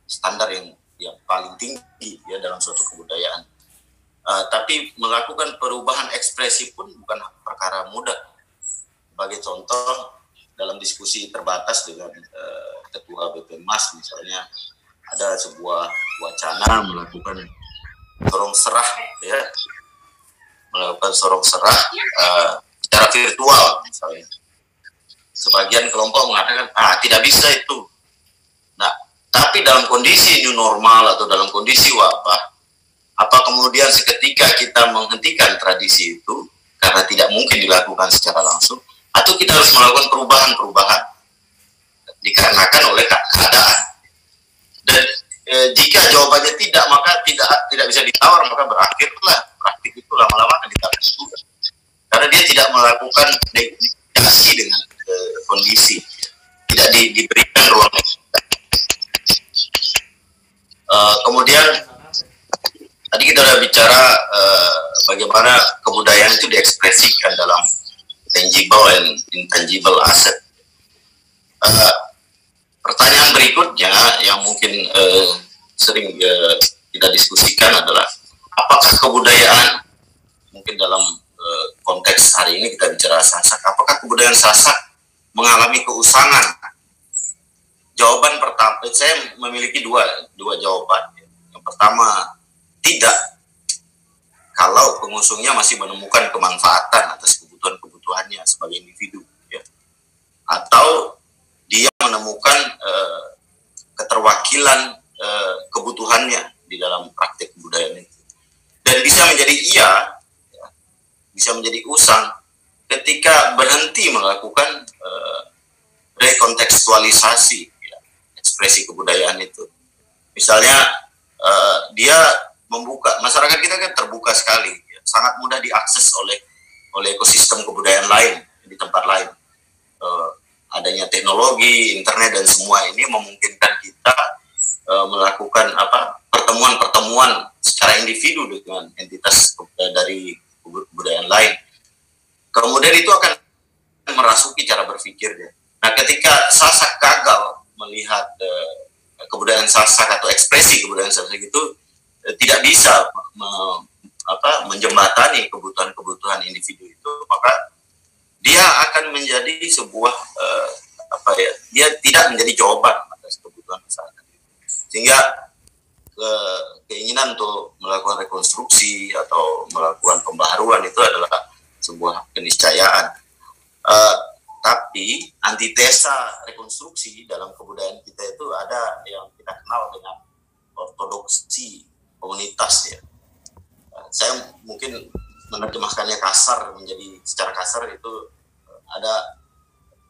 standar yang paling tinggi ya dalam suatu kebudayaan. Tapi melakukan perubahan ekspresi pun bukan perkara mudah. Sebagai contoh, dalam diskusi terbatas dengan Ketua BPMAS misalnya, ada sebuah wacana melakukan sorong serah ya, melakukan sorong serah secara virtual misalnya. Sebagian kelompok mengatakan tidak bisa itu. Nah, tapi dalam kondisi new normal atau dalam kondisi wabah, apa kemudian seketika kita menghentikan tradisi itu karena tidak mungkin dilakukan secara langsung, atau kita harus melakukan perubahan-perubahan dikarenakan oleh keadaan. Dan jika jawabannya tidak, maka tidak bisa ditawar, maka berakhirlah praktik itu lama-lama akan ditawar juga. Karena dia tidak melakukan negosiasi dengan kondisi, tidak diberikan ruang. Kemudian tadi kita sudah bicara bagaimana kebudayaan itu diekspresikan dalam tangible and intangible asset. Pertanyaan berikutnya yang mungkin sering kita diskusikan adalah apakah kebudayaan, mungkin dalam konteks hari ini kita bicara Sasak, apakah kebudayaan Sasak mengalami keusangan? Jawaban pertama, saya memiliki dua jawaban. Yang pertama, tidak. Kalau pengusungnya masih menemukan kemanfaatan atas kebutuhan-kebutuhannya sebagai individu, ya. Atau dia menemukan keterwakilan kebutuhannya di dalam praktik kebudayaan itu. Dan bisa menjadi iya, ya, bisa menjadi usang ketika berhenti melakukan rekontekstualisasi ekspresi kebudayaan itu. Misalnya dia membuka, masyarakat kita kan terbuka sekali, ya, sangat mudah diakses oleh ekosistem kebudayaan lain di tempat lain. Adanya teknologi, internet dan semua ini memungkinkan kita melakukan pertemuan-pertemuan secara individu dengan entitas dari kebudayaan lain. Kemudian itu akan merasuki cara berpikirnya. Nah, ketika Sasak gagal melihat kebudayaan Sasak atau ekspresi kebudayaan Sasak itu tidak bisa menjembatani kebutuhan-kebutuhan individu itu, maka dia akan menjadi sebuah dia tidak menjadi jawaban atas kebutuhan masyarakat. Sehingga keinginan untuk melakukan rekonstruksi atau melakukan pembaharuan itu adalah sebuah keniscayaan. Tapi antitesa rekonstruksi dalam kebudayaan kita itu ada yang kita kenal dengan ortodoksi komunitas, ya. Saya mungkin menerjemahkannya kasar, menjadi secara kasar itu ada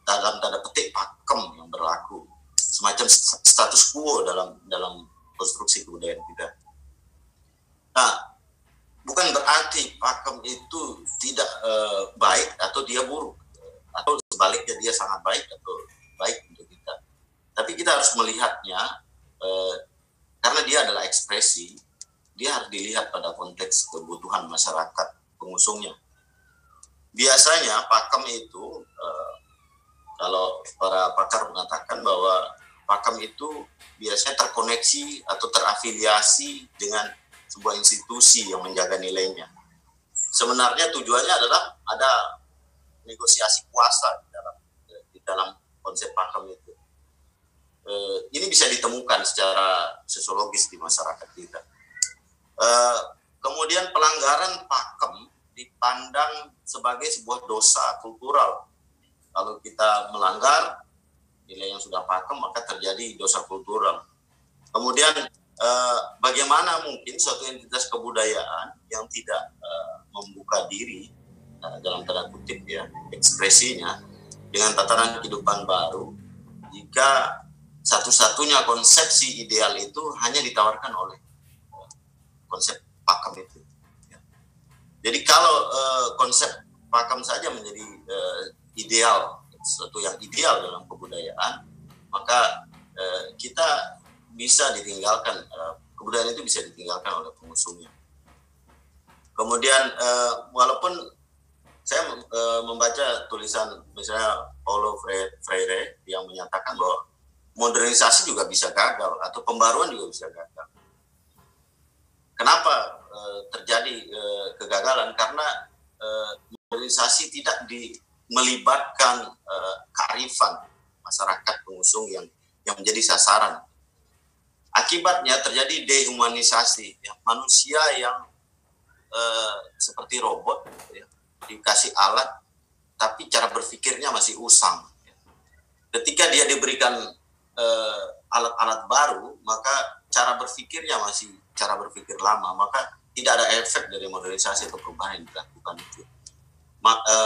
dalam tanda petik pakem yang berlaku, semacam status quo dalam konstruksi kebudayaan kita. Nah, bukan berarti pakem itu tidak baik atau dia buruk, atau sebaliknya dia sangat baik atau baik untuk kita. Tapi kita harus melihatnya karena dia adalah ekspresi, dia harus dilihat pada konteks kebutuhan masyarakat pengusungnya. Biasanya pakem itu kalau para pakar mengatakan bahwa pakem itu biasanya terkoneksi atau terafiliasi dengan sebuah institusi yang menjaga nilainya. Sebenarnya tujuannya adalah ada negosiasi kuasa di dalam konsep pakem itu. Ini bisa ditemukan secara sosiologis di masyarakat kita. Kemudian pelanggaran pakem dipandang sebagai sebuah dosa kultural. Kalau kita melanggar nilai yang sudah pakem, maka terjadi dosa kultural. Kemudian bagaimana mungkin suatu entitas kebudayaan yang tidak membuka diri dalam tanda kutip, ya, ekspresinya dengan tatanan kehidupan baru, jika satu-satunya konsepsi ideal itu hanya ditawarkan oleh konsep pakem itu. Jadi kalau konsep pakem saja menjadi ideal, sesuatu yang ideal dalam kebudayaan, maka kita bisa ditinggalkan, kebudayaan itu bisa ditinggalkan oleh pengusungnya. Kemudian walaupun saya membaca tulisan misalnya Paulo Freire yang menyatakan bahwa modernisasi juga bisa gagal atau pembaruan juga bisa gagal. Kenapa terjadi kegagalan? Karena modernisasi tidak melibatkan kearifan masyarakat pengusung yang menjadi sasaran. Akibatnya terjadi dehumanisasi, ya, manusia yang seperti robot, ya, dikasih alat, tapi cara berpikirnya masih usang. Ketika dia diberikan alat-alat baru, maka cara berpikirnya masih cara berpikir lama, maka tidak ada efek dari modernisasi atau perubahan yang dilakukan itu.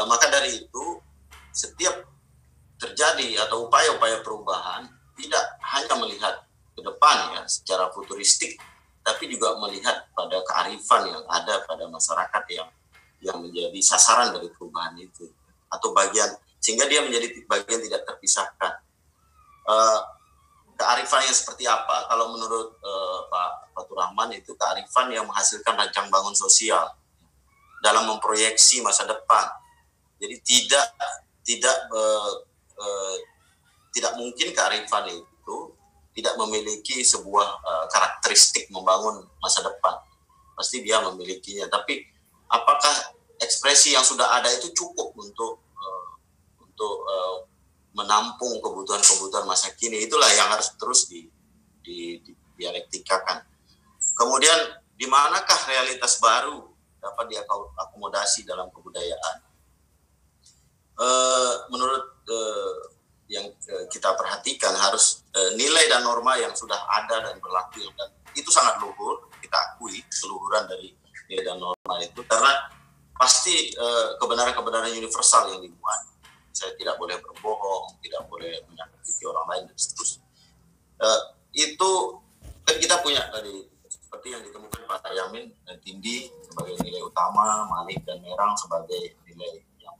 Maka dari itu, setiap terjadi atau upaya-upaya perubahan tidak hanya melihat ke depan ya secara futuristik, tapi juga melihat pada kearifan yang ada pada masyarakat yang menjadi sasaran dari perubahan itu, atau bagian, sehingga dia menjadi bagian tidak terpisahkan. Kearifan yang seperti apa? Kalau menurut Pak Fatur Rahman, itu kearifan yang menghasilkan rancang bangun sosial dalam memproyeksi masa depan. Jadi tidak mungkin kearifan itu tidak memiliki sebuah karakteristik membangun masa depan. Pasti dia memilikinya. Tapi apakah ekspresi yang sudah ada itu cukup untuk menampung kebutuhan-kebutuhan masa kini? Itulah yang harus terus didialektikakan. Kemudian, di manakah realitas baru dapat diakomodasi dalam kebudayaan? Menurut yang kita perhatikan, harus nilai dan norma yang sudah ada dan berlaku, dan itu sangat luhur, kita akui keluhuran dari nilai dan norma itu, karena pasti kebenaran-kebenaran universal yang dimuat. Saya tidak boleh berbohong, tidak boleh menyakiti orang lain, dan seterusnya. Itu kan kita punya tadi, seperti yang ditemukan Pak Yamin, Tindi sebagai nilai utama, Malik dan Merang sebagai nilai yang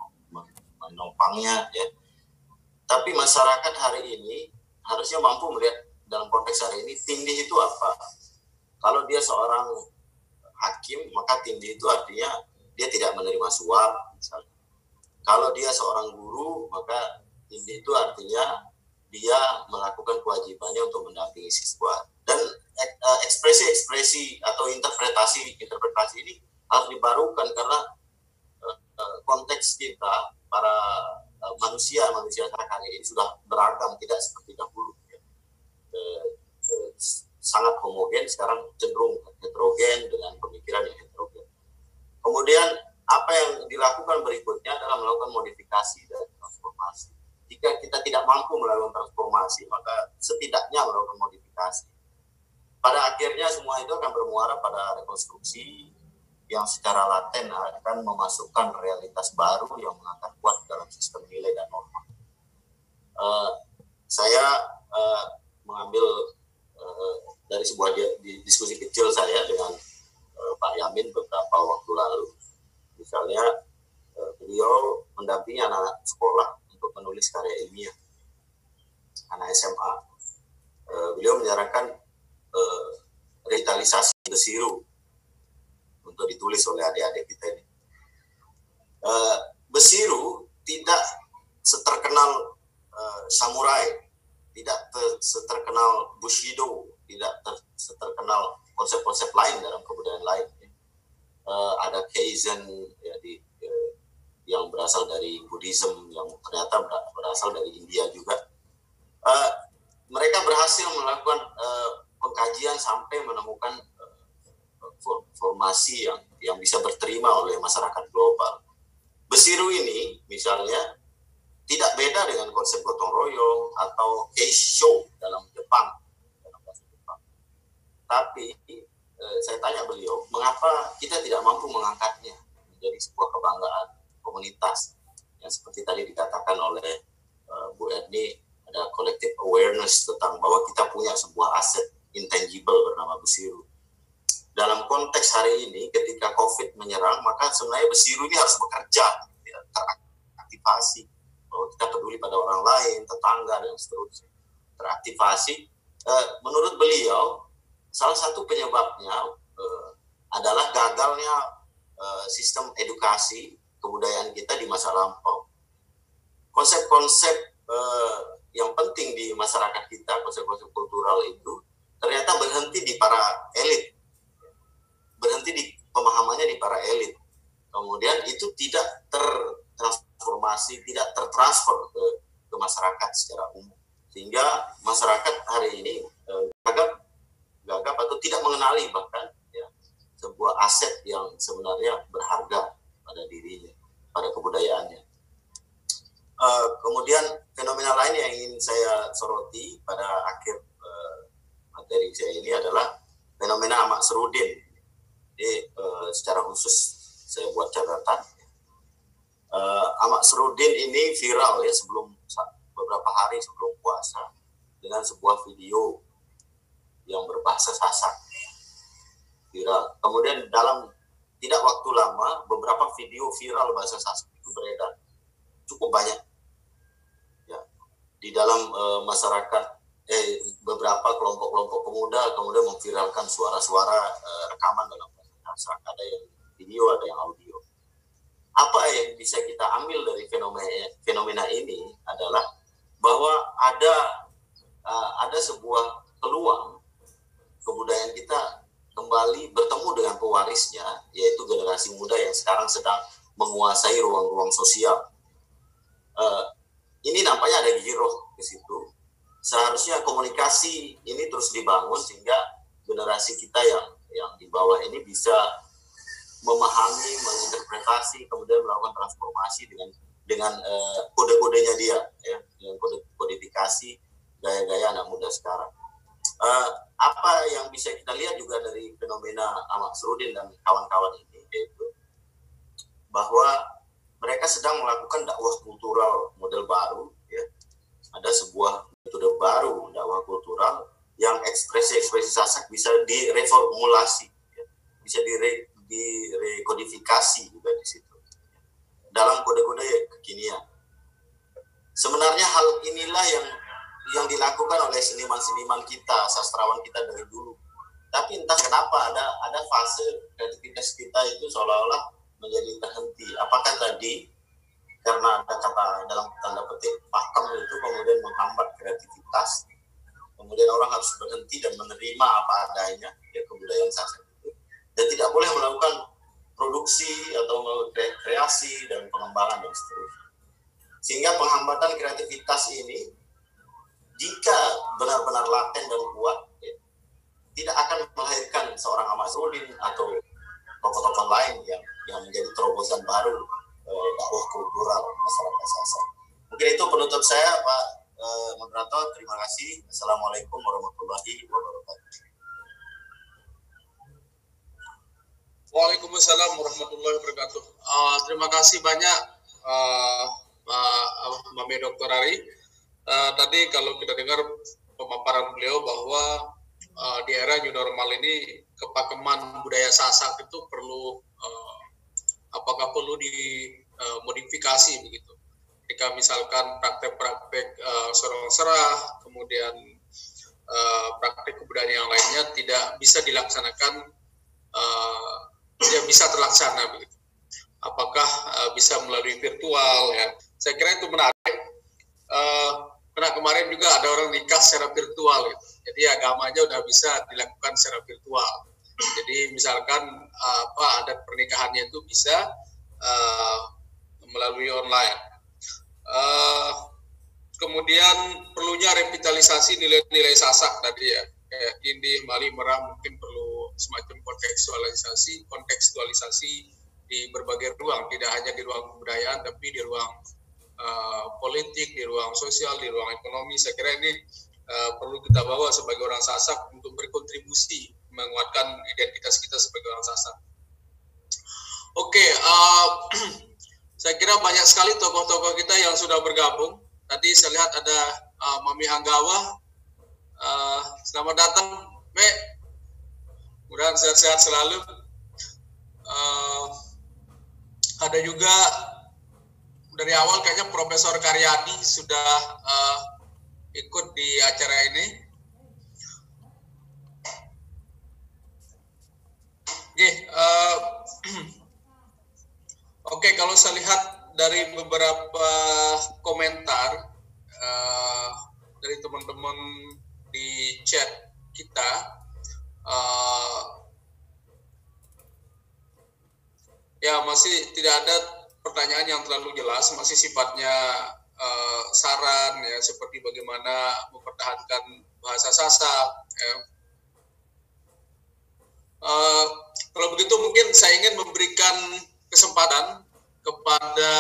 menopangnya, ya. Tapi masyarakat hari ini harusnya mampu melihat dalam konteks hari ini, Tindi itu apa? Kalau dia seorang hakim, maka Tindi itu artinya dia tidak menerima suap, misalnya. Kalau dia seorang guru, maka Tindi itu artinya dia melakukan kewajibannya untuk mendampingi siswa. Dan ekspresi-ekspresi atau interpretasi ini harus dibarukan, karena konteks kita, para manusia saat hari ini sudah beragam, tidak seperti dahulu. Sangat homogen, sekarang cenderung heterogen dengan pemikiran yang heterogen. Kemudian apa yang dilakukan berikutnya adalah melakukan modifikasi dan transformasi. Jika kita tidak mampu melakukan transformasi, maka setidaknya melakukan modifikasi. Pada akhirnya semua itu akan bermuara pada rekonstruksi yang secara laten akan memasukkan realitas baru yang mengakar kuat dalam sistem nilai dan norma. Saya mengambil dari sebuah diskusi kecil saya dengan Pak Yamin beberapa waktu lalu. Misalnya, beliau mendampingi anak sekolah untuk menulis karya ilmiah, anak SMA. Beliau menyarankan revitalisasi Besiru untuk ditulis oleh adik-adik kita ini. Besiru tidak seterkenal samurai, tidak seterkenal Bushido, tidak seterkenal konsep-konsep lain dalam kebudayaan lain. Ada Kaizen ya, yang berasal dari Buddhism, yang ternyata berasal dari India juga. Mereka berhasil melakukan pengkajian sampai menemukan formasi yang bisa berterima oleh masyarakat global. Besiru ini misalnya tidak beda dengan konsep gotong royong atau keisho dalam Jepang, Tapi saya tanya beliau, mengapa kita tidak mampu mengangkatnya menjadi sebuah kebanggaan komunitas yang seperti tadi dikatakan oleh Bu Erni, ada collective awareness tentang bahwa kita punya sebuah aset intangible bernama Besiru. Dalam konteks hari ini, ketika COVID menyerang, maka sebenarnya Besiru ini harus bekerja, ya, teraktivasi, bahwa kita peduli pada orang lain, tetangga, dan seterusnya. Teraktivasi, menurut beliau, salah satu penyebabnya adalah gagalnya sistem edukasi kebudayaan kita di masa lampau. Konsep-konsep yang penting di masyarakat kita, konsep-konsep kultural itu ternyata berhenti di para elit, berhenti di pemahamannya di para elit. Kemudian itu tidak tertransformasi, tidak tertransfer ke masyarakat secara umum, sehingga masyarakat hari ini gagap atau tidak mengenali bahkan ya, sebuah aset yang sebenarnya berharga pada dirinya, pada kebudayaannya. Kemudian fenomena lain yang ingin saya soroti pada akhir materi saya ini adalah fenomena Ahmad Serudin. Jadi secara khusus saya buat catatan. Ahmad Serudin ini viral ya beberapa hari sebelum puasa dengan sebuah video yang berbahasa Sasak, viral. Kemudian dalam tidak waktu lama beberapa video viral bahasa Sasak itu beredar cukup banyak ya di dalam masyarakat. Beberapa kelompok-kelompok pemuda kemudian memviralkan suara-suara rekaman dalam bahasa Sasak, ada yang video, ada yang audio. Apa yang bisa kita ambil dari fenomena ini adalah bahwa ada sebuah peluang kebudayaan kita kembali bertemu dengan pewarisnya, yaitu generasi muda yang sekarang sedang menguasai ruang-ruang sosial. Ini nampaknya ada giroh ke situ. Seharusnya komunikasi ini terus dibangun sehingga generasi kita yang di bawah ini bisa memahami, menginterpretasi, kemudian melakukan transformasi dengan kode-kodenya dia, ya, dengan kodifikasi gaya-gaya anak muda sekarang. Apa yang bisa kita lihat juga dari fenomena Ahmad Serudin dan kawan-kawan ini, yaitu bahwa mereka sedang melakukan dakwah kultural model baru, ya. Ada sebuah metode baru dakwah kultural yang ekspresi-ekspresi Sasak bisa direformulasi, ya. Bisa direkodifikasi juga di situ dalam kode-kode kekinian. Sebenarnya hal inilah yang dilakukan oleh seniman-seniman kita, sastrawan kita dari dulu. Tapi entah kenapa ada fase kreativitas kita itu seolah-olah menjadi terhenti. Apakah tadi karena ada kata dalam tanda petik pakem itu kemudian menghambat kreativitas, kemudian orang harus berhenti dan menerima apa adanya ya, kebudayaan Sasak itu, dan tidak boleh melakukan produksi atau kreasi dan pengembangan dan seterusnya. Sehingga penghambatan kreativitas ini jika benar-benar laten dan kuat, ya, tidak akan melahirkan seorang Ahmad Serudin atau tokoh-tokoh lain yang menjadi terobosan baru dakwah kultural masyarakat Sasak. Mungkin itu penutup saya, Pak moderator. Terima kasih. Assalamualaikum warahmatullahi wabarakatuh. Waalaikumsalam warahmatullahi wabarakatuh. Terima kasih banyak Pak Dr. Ari. Tadi kalau kita dengar pemaparan beliau bahwa di era new normal ini kepakeman budaya Sasak itu perlu apakah perlu dimodifikasi begitu. Ketika misalkan praktek-praktek sorong serah, kemudian praktek kebudayaan yang lainnya tidak bisa dilaksanakan, tidak bisa terlaksana begitu. Apakah bisa melalui virtual ya? Saya kira itu menarik. Karena kemarin juga ada orang nikah secara virtual gitu. Jadi agamanya udah bisa dilakukan secara virtual. Jadi misalkan adat pernikahannya itu bisa melalui online. Kemudian perlunya revitalisasi nilai-nilai Sasak tadi ya, kayak Indih, Mali, Merah mungkin perlu semacam kontekstualisasi di berbagai ruang, tidak hanya di ruang kebudayaan, tapi di ruang politik, di ruang sosial, di ruang ekonomi. Saya kira ini perlu kita bawa sebagai orang Sasak untuk berkontribusi menguatkan identitas kita sebagai orang Sasak. Oke, saya kira banyak sekali tokoh-tokoh kita yang sudah bergabung. Tadi saya lihat ada Mami Anggawa. Selamat datang, Me. Mudah-mudahan sehat-sehat selalu. Ada juga dari awal kayaknya Profesor Karyadi sudah ikut di acara ini. Oke, kalau saya lihat dari beberapa komentar dari teman-teman di chat kita, ya masih tidak ada pertanyaan yang terlalu jelas, masih sifatnya saran ya, seperti bagaimana mempertahankan bahasa Sasak ya. Kalau begitu mungkin saya ingin memberikan kesempatan kepada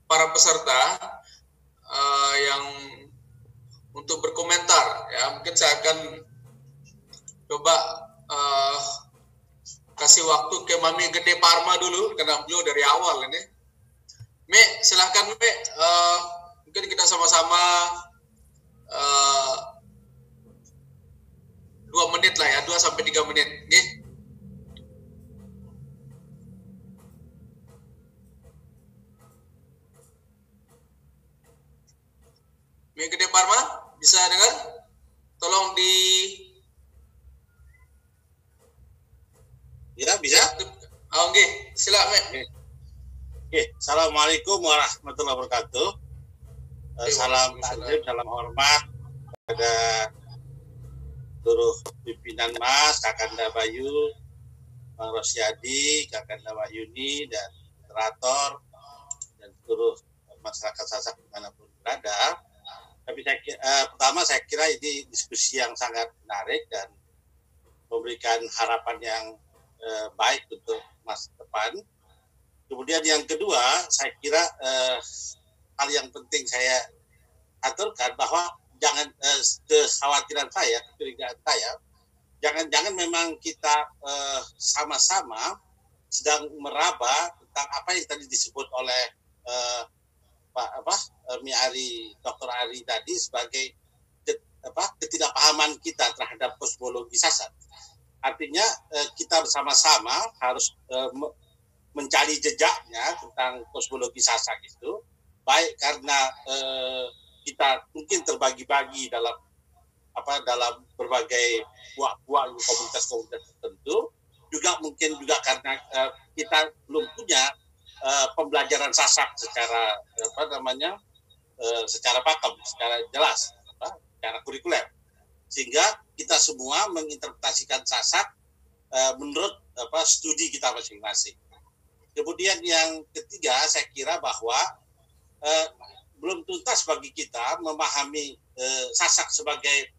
para peserta yang untuk berkomentar ya. Mungkin saya akan coba kasih waktu ke Mami Gede Parma dulu karena beliau dari awal ini. Me, silahkan Me, mungkin kita sama-sama 2 menit lah ya, 2-3 menit. Oke? Me Gede Parma, bisa dengar? Tolong di... Ya, bisa. Oh, oke, silakan. Oke, Assalamualaikum warahmatullahi wabarakatuh. Salam takdim, salam hormat kepada seluruh pimpinan Mas, Kakanda Bayu, Bang Rosyadi, Kakanda Wahyuni, dan moderator, dan seluruh masyarakat Sasak dimanapun berada. Tapi pertama saya kira ini diskusi yang sangat menarik dan memberikan harapan yang baik untuk masa depan. Kemudian yang kedua, saya kira hal yang penting saya aturkan bahwa jangan kekhawatiran saya, kecurigaan saya, jangan-jangan memang kita sama-sama sedang meraba tentang apa yang tadi disebut oleh Dr. Ari tadi sebagai ketidakpahaman kita terhadap kosmologi Sasak. Artinya kita bersama-sama harus mencari jejaknya tentang kosmologi Sasak itu, baik karena kita mungkin terbagi-bagi dalam berbagai buah-buah komunitas-komunitas tertentu, juga mungkin juga karena kita belum punya pembelajaran Sasak secara secara pakem, secara jelas, secara kurikuler, sehingga kita semua menginterpretasikan Sasak menurut studi kita masing-masing. Kemudian yang ketiga, saya kira bahwa belum tuntas bagi kita memahami Sasak sebagai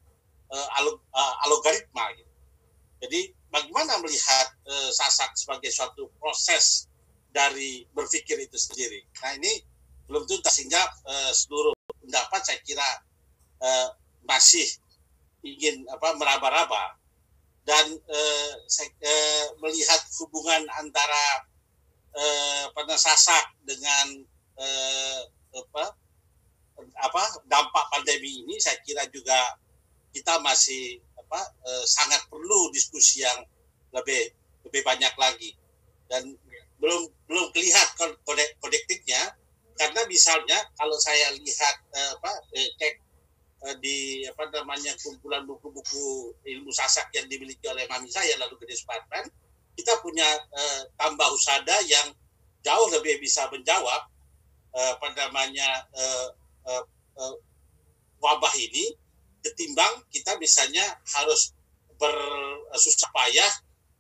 algoritma. Gitu. Jadi bagaimana melihat Sasak sebagai suatu proses dari berpikir itu sendiri. Nah ini belum tuntas, sehingga seluruh pendapat saya kira masih ingin meraba-raba, dan saya melihat hubungan antara Sasak dengan dampak pandemi ini, saya kira juga kita masih sangat perlu diskusi yang lebih banyak lagi, dan belum kelihatan kodektiknya, karena misalnya kalau saya lihat cek di kumpulan buku-buku ilmu Sasak yang dimiliki oleh mami saya lalu Gede Suparman, kita punya tambah husada yang jauh lebih bisa menjawab wabah ini, ketimbang kita misalnya harus bersusah payah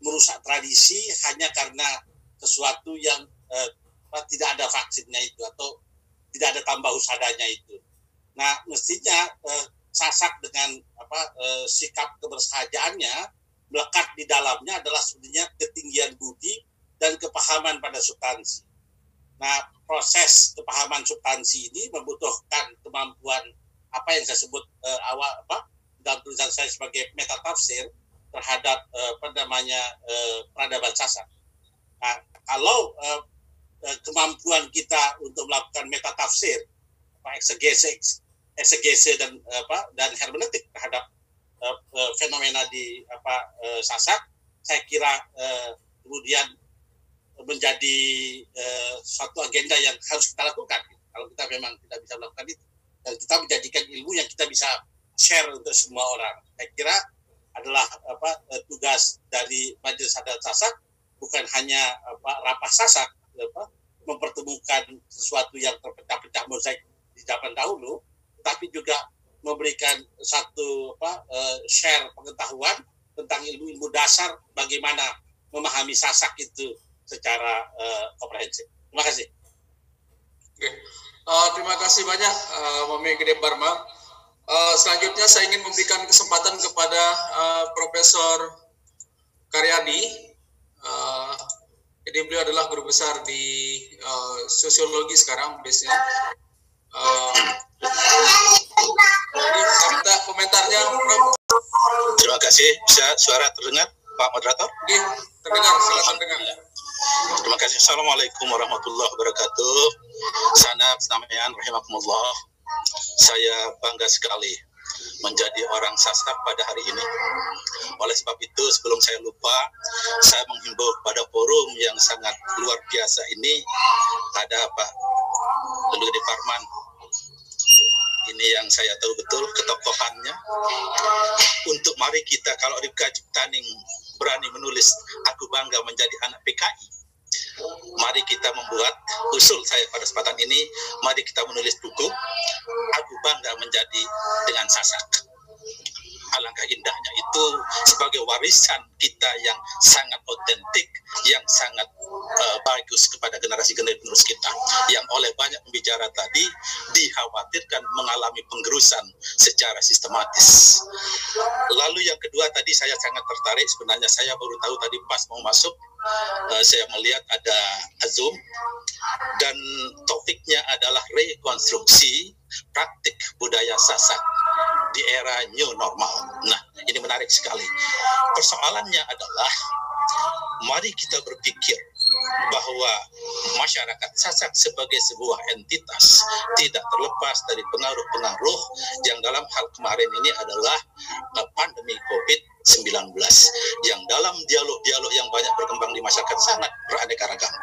merusak tradisi hanya karena sesuatu yang tidak ada vaksinnya itu atau tidak ada tambah husadanya itu. Nah, mestinya Sasak dengan sikap kebersahajaannya melekat di dalamnya adalah sebenarnya ketinggian budi dan kepahaman pada substansi. Nah, proses kepahaman substansi ini membutuhkan kemampuan apa yang saya sebut dalam tulisan saya sebagai metatafsir terhadap peradaban Sasak. Nah, kalau kemampuan kita untuk melakukan metatafsir, eksegese dan hermeneutik terhadap fenomena di Sasak, saya kira kemudian menjadi suatu agenda yang harus kita lakukan. Kalau kita memang tidak bisa melakukan itu, dan kita menjadikan ilmu yang kita bisa share untuk semua orang, saya kira adalah tugas dari Majelis Adat Sasak, bukan hanya rapah Sasak, mempertemukan sesuatu yang terpecah-pecah mozaik di zaman dahulu, tapi juga memberikan satu share pengetahuan tentang ilmu-ilmu dasar bagaimana memahami Sasak itu secara komprehensif. Terima kasih. Oke. Terima kasih banyak Mami Gede Barma. Selanjutnya saya ingin memberikan kesempatan kepada Profesor Karyadi. Jadi beliau adalah guru besar di sosiologi sekarang base-nya. Jadi saya minta komentarnya, Prof. Terima kasih. Bisa suara terdengar, Pak Moderator? Oke, terdengar, silakan terdengar. Terima kasih. Assalamualaikum warahmatullahi wabarakatuh. Sanat Namayan rahimakumullah. Saya bangga sekali menjadi orang Sasak pada hari ini. Oleh sebab itu, sebelum saya lupa, saya menghimbau kepada forum yang sangat luar biasa ini, ada Pak Gede Parman. Ini yang saya tahu betul ketokohannya. Untuk mari kita, kalau Rifka Ciptaning berani menulis, aku bangga menjadi anak PKI. Mari kita membuat usul saya pada kesempatan ini, mari kita menulis buku, aku bangga menjadi dengan Sasak. Alangkah indahnya itu sebagai warisan kita yang sangat otentik, yang sangat bagus kepada generasi-generasi penerus kita, yang oleh banyak pembicara tadi dikhawatirkan mengalami penggerusan secara sistematis. Lalu yang kedua tadi saya sangat tertarik, sebenarnya saya baru tahu tadi pas mau masuk, saya melihat ada Zoom dan topiknya adalah rekonstruksi praktik budaya Sasak di era new normal. Nah, ini menarik sekali. Persoalannya adalah mari kita berpikir bahwa masyarakat Sasak sebagai sebuah entitas tidak terlepas dari pengaruh-pengaruh yang dalam hal kemarin ini adalah pandemi COVID-19 yang dalam dialog-dialog yang banyak berkembang di masyarakat sangat beraneka ragam.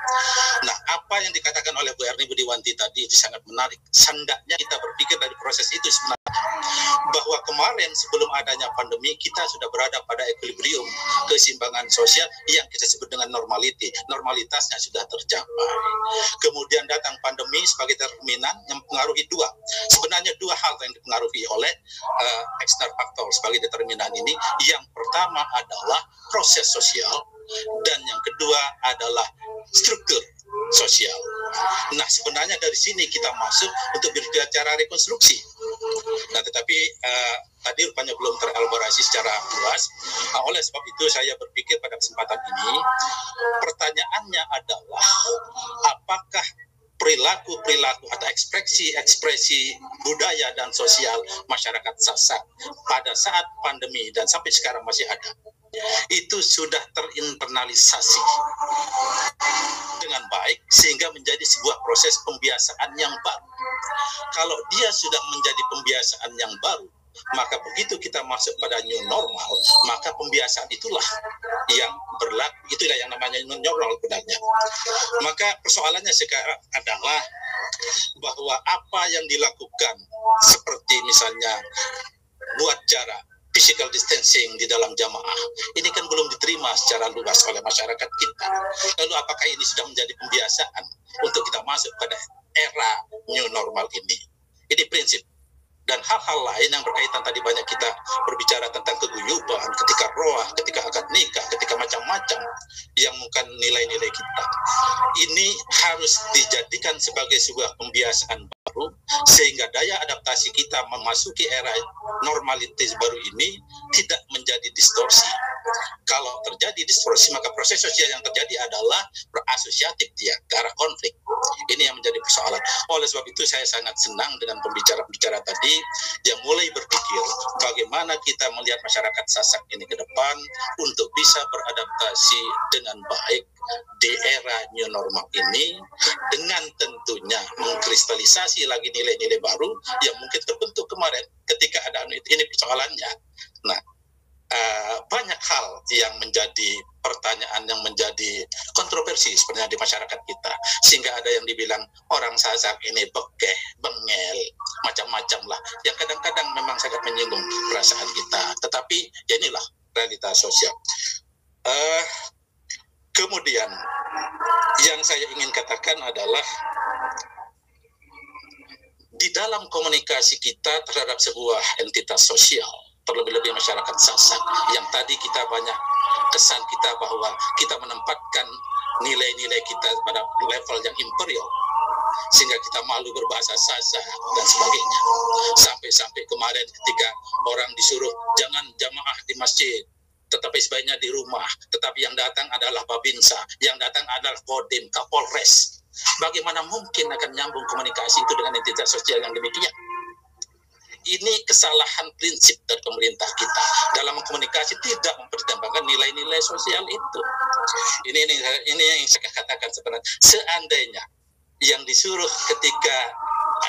Nah, apa yang dikatakan oleh Bu Erni Budiwanti tadi itu sangat menarik. Sandaknya kita berpikir dari proses itu sebenarnya bahwa kemarin sebelum adanya pandemi kita sudah berada pada equilibrium keseimbangan sosial yang kita sebut dengan normalitasnya sudah tercapai. Kemudian datang pandemi sebagai determinan yang mempengaruhi sebenarnya dua hal yang dipengaruhi oleh external faktor sebagai determinan ini. Yang pertama adalah proses sosial dan yang kedua adalah struktur sosial. Nah, sebenarnya dari sini kita masuk untuk berbicara rekonstruksi. Nah, tetapi tadi rupanya belum terelaborasi secara luas. Nah, oleh sebab itu saya berpikir pada kesempatan ini, pertanyaannya adalah apakah perilaku-perilaku atau ekspresi-ekspresi budaya dan sosial masyarakat Sasak pada saat pandemi dan sampai sekarang masih ada, itu sudah terinternalisasi dengan baik sehingga menjadi sebuah proses pembiasaan yang baru. Kalau dia sudah menjadi pembiasaan yang baru, maka begitu kita masuk pada new normal, maka pembiasaan itulah yang berlaku, itulah yang namanya new normal benarnya. Maka persoalannya sekarang adalah bahwa apa yang dilakukan seperti misalnya buat jarak, physical distancing di dalam jamaah, ini kan belum diterima secara luas oleh masyarakat kita. Lalu apakah ini sudah menjadi pembiasaan untuk kita masuk pada era new normal ini? Ini prinsip. Dan hal-hal lain yang berkaitan tadi banyak kita berbicara tentang keguyuban, ketika roah, ketika akad nikah, ketika macam-macam yang bukan nilai-nilai kita. Ini harus dijadikan sebagai sebuah pembiasaan baru sehingga daya adaptasi kita memasuki era normalitas baru ini tidak menjadi distorsi. Kalau terjadi distorsi, maka proses sosial yang terjadi adalah berasosiatif dia ke arah konflik. Ini yang menjadi persoalan. Oleh sebab itu saya sangat senang dengan pembicara-pembicara tadi yang mulai berpikir bagaimana kita melihat masyarakat Sasak ini ke depan untuk bisa beradaptasi dengan baik di era new normal ini, dengan tentunya mengkristalisasi lagi nilai-nilai baru yang mungkin terbentuk kemarin ketika ada ini persoalannya. Nah, banyak hal yang menjadi pertanyaan yang menjadi kontroversi sebenarnya di masyarakat kita, sehingga ada yang dibilang orang Sasak ini bekeh, bengel, macam-macam lah, yang kadang-kadang memang sangat menyinggung perasaan kita. Tetapi ya inilah realitas sosial. Kemudian yang saya ingin katakan adalah di dalam komunikasi kita terhadap sebuah entitas sosial, terlebih-lebih masyarakat Sasak, yang tadi kita banyak kesan kita bahwa kita menempatkan nilai-nilai kita pada level yang imperial, sehingga kita malu berbahasa Sasak dan sebagainya. Sampai-sampai kemarin ketika orang disuruh jangan jamaah di masjid, tetapi sebaiknya di rumah, tetapi yang datang adalah Babinsa, yang datang adalah Kodim, Kapolres. Bagaimana mungkin akan nyambung komunikasi itu dengan entitas sosial yang demikian? Ini kesalahan prinsip dari pemerintah kita dalam komunikasi, tidak mempertimbangkan nilai-nilai sosial itu. Ini yang saya katakan sebenarnya. Seandainya yang disuruh ketika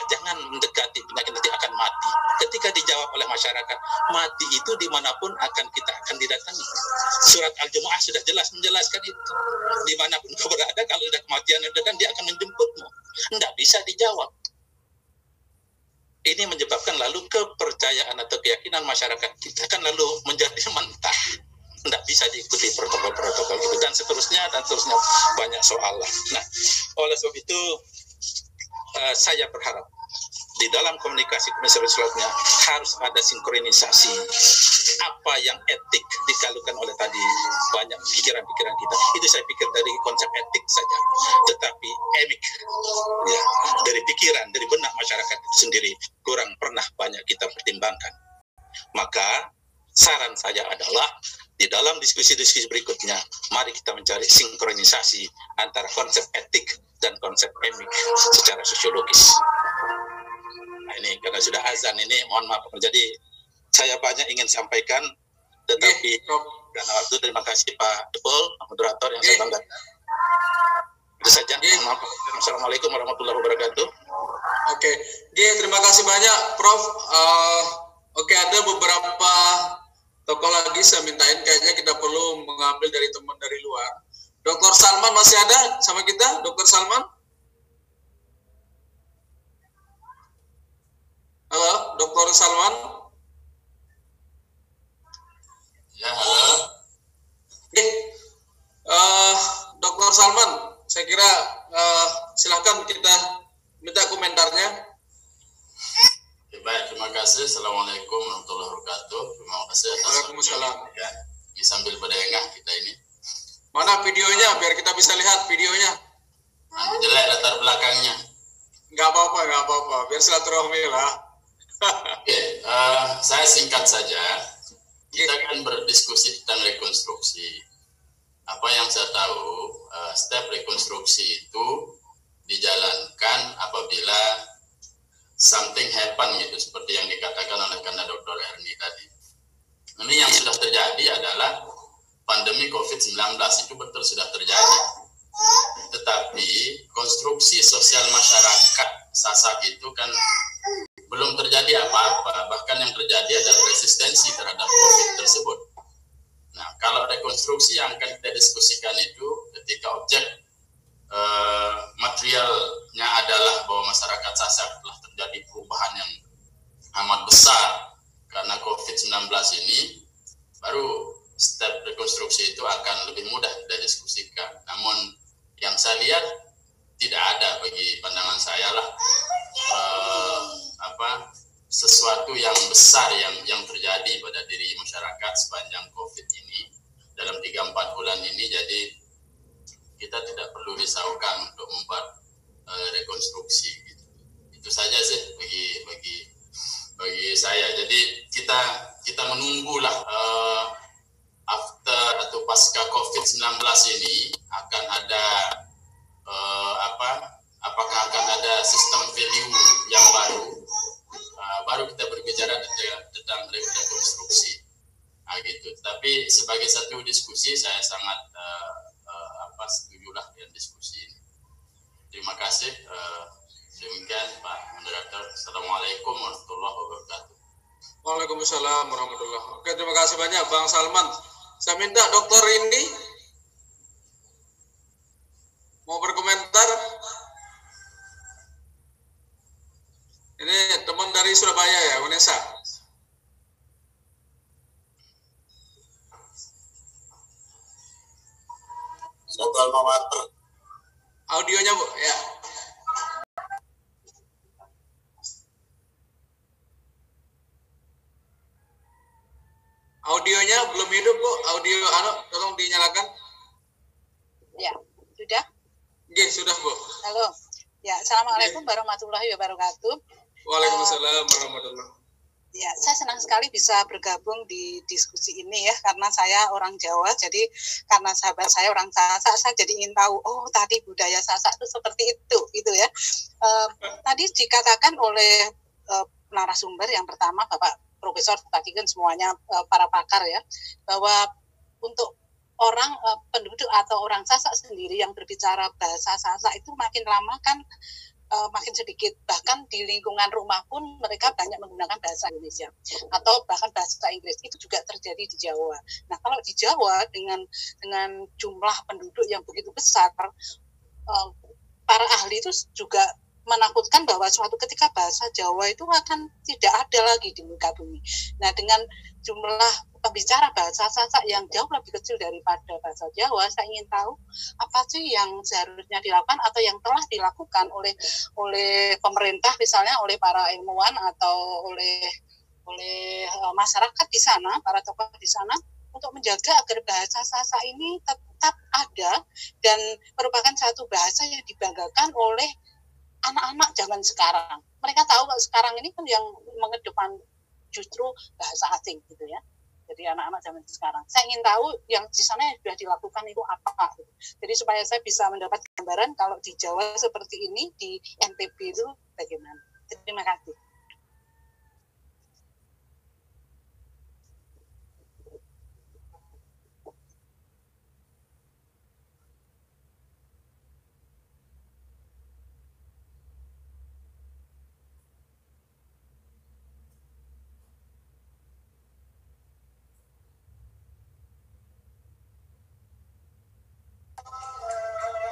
jangan mendekati penyakit nanti akan mati, ketika dijawab oleh masyarakat, mati itu dimanapun kita akan didatangi. Surat Al-Jumu'ah sudah jelas menjelaskan itu. Dimanapun kau berada, kalau sudah kematian dan dia akan menjemputmu. Tidak bisa dijawab. Ini menyebabkan lalu kepercayaan atau keyakinan masyarakat kita kan lalu menjadi mentah. Tidak bisa diikuti protokol-protokol itu dan seterusnya banyak soalan. Nah, oleh sebab itu saya berharap di dalam komunikasi selanjutnya harus ada sinkronisasi apa yang etik dikalukan oleh tadi banyak pikiran-pikiran kita. Itu saya pikir dari konsep etik saja, tetapi emik ya, dari pikiran, dari benak masyarakat itu sendiri kurang pernah banyak kita pertimbangkan. Maka saran saya adalah di dalam diskusi-diskusi berikutnya, mari kita mencari sinkronisasi antara konsep etik dan konsep emik secara sosiologis. Nah, ini karena sudah azan ini, mohon maaf. Jadi saya banyak ingin sampaikan, tetapi karena waktu, terima kasih Pak Depol, moderator yang saya banggakan. Itu saja. Maaf. Assalamualaikum warahmatullahi wabarakatuh. Oke, terima kasih banyak Prof. Oke, ada beberapa tokoh lagi saya mintain, kayaknya kita perlu mengambil dari teman dari luar. Dr. Salman masih ada sama kita, Dr. Salman? Halo, Dr. Salman? Ya, halo. Dr. Salman, saya kira silahkan kita minta komentarnya. Baik, terima kasih. Assalamualaikum warahmatullahi wabarakatuh. Terima kasih atas Waalaikumsalam. Ya, ini sambil berdengah kita ini. Mana videonya biar kita bisa lihat videonya? Jelek latar belakangnya. Nggak apa-apa. Biar silaturahmi lah. Oke, saya singkat saja. Kita kan berdiskusi tentang rekonstruksi. Apa yang saya tahu, step rekonstruksi itu dijalankan apabila something happen gitu, seperti yang dikatakan oleh Dr. Erni tadi. Ini yang sudah terjadi adalah pandemi COVID-19, itu betul sudah terjadi. Tetapi konstruksi sosial masyarakat Sasak itu kan belum terjadi apa-apa, bahkan yang terjadi adalah resistensi terhadap COVID tersebut. Nah, kalau rekonstruksi yang akan kita diskusikan itu ketika objek materialnya adalah bahwa masyarakat Sasak telah terjadi perubahan yang amat besar karena COVID-19 ini, baru step rekonstruksi itu akan lebih mudah kita diskusikan. Namun yang saya lihat tidak ada bagi pandangan saya lah sesuatu yang besar yang terjadi pada diri masyarakat sepanjang COVID ini dalam 3-4 bulan ini. Jadi kita tidak perlu risaukan untuk membuat rekonstruksi gitu. Itu saja sih bagi saya. Jadi kita menunggulah after atau pasca COVID-19 ini akan ada apakah akan ada sistem value yang baru kita berbicara tentang rekonstruksi. Gitu. Tapi sebagai satu diskusi saya sangat setujulah dengan diskusi ini. Terima kasih. Demikian Pak Moderator. Assalamualaikum warahmatullahi wabarakatuh. Waalaikumsalam warahmatullahi wabarakatuh. Oke, terima kasih banyak Bang Salman. Saya minta Dr. Indi mau berkomentar. Ini teman dari Surabaya ya, Unesa. Satu alma mater. Audionya Bu, ya. audio tolong dinyalakan. Ya, sudah? Oke, sudah Bu. Halo. Ya, Assalamualaikum warahmatullahi wabarakatuh. Waalaikumsalam warahmatullahi. Ya, saya senang sekali bisa bergabung di diskusi ini ya, karena saya orang Jawa, jadi karena sahabat saya orang Sasak, saya jadi ingin tahu, oh tadi budaya Sasak itu seperti itu, gitu ya. Tadi dikatakan oleh narasumber yang pertama, Bapak Profesor, tadi kan semuanya para pakar ya, bahwa untuk orang penduduk atau orang Sasak sendiri yang berbicara bahasa Sasak itu makin lama kan makin sedikit, bahkan di lingkungan rumah pun mereka banyak menggunakan bahasa Indonesia atau bahkan bahasa Inggris. Itu juga terjadi di Jawa. Nah, kalau di Jawa dengan jumlah penduduk yang begitu besar, para ahli itu juga menakutkan bahwa suatu ketika bahasa Jawa itu akan tidak ada lagi di muka bumi. Nah, dengan jumlah pembicara bahasa Sasak yang jauh lebih kecil daripada bahasa Jawa, saya ingin tahu apa sih yang seharusnya dilakukan atau yang telah dilakukan oleh pemerintah, misalnya oleh para ilmuwan atau oleh masyarakat di sana, para tokoh di sana, untuk menjaga agar bahasa Sasak ini tetap ada dan merupakan satu bahasa yang dibanggakan oleh anak-anak zaman sekarang. Mereka tahu kalau sekarang ini kan yang mengedepan justru bahasa asing gitu ya. Jadi anak-anak zaman sekarang. Saya ingin tahu yang di sana yang sudah dilakukan itu apa. Gitu. Jadi supaya saya bisa mendapat gambaran kalau di Jawa seperti ini, di NTB itu bagaimana. Terima kasih.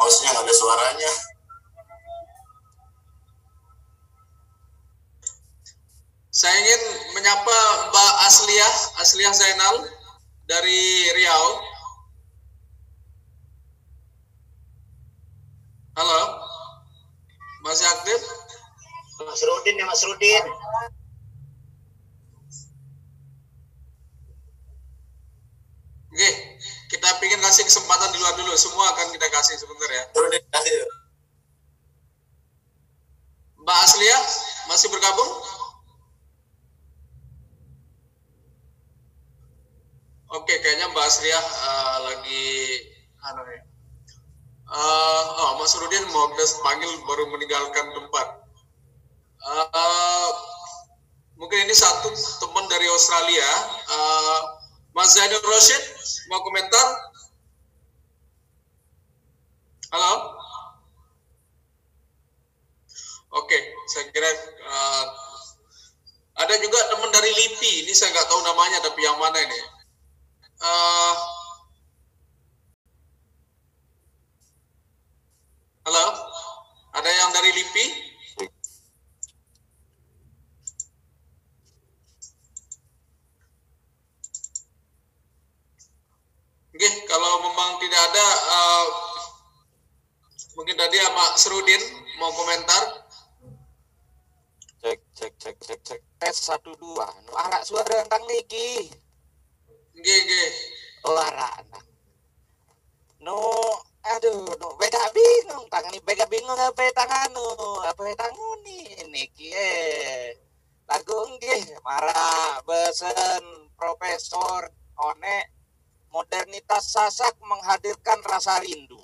Hostnya nggak ada suaranya. Saya ingin menyapa Mbak Asliah Zainal dari Riau. Halo, masih aktif? Mas Rudin ya, Mas Rudin. Oke, kita ingin kasih kesempatan di luar dulu. Semua akan kita kasih sebentar ya. Kasih. Mbak Asliah masih bergabung? Oke, kayaknya Mbak Asliah lagi Mas Rudin mau kita panggil baru meninggalkan tempat. Mungkin ini satu teman dari Australia. Mas Zainul Rosyid mau komentar? Halo? Oke, saya kira ada juga teman dari LIPI. Ini saya nggak tahu namanya, tapi yang mana ini? Halo? Ada yang dari LIPI? Oke, kalau memang tidak ada, mungkin tadi Pak Serudin mau komentar. Cek. Tes 1 2. Nu arak suara tentang niki. Nggih. Oh arak. Beda bingung tangan ini, beda bingung apa tangan niki lagu nggih marah besen Profesor One modernitas Sasak menghadirkan rasa rindu.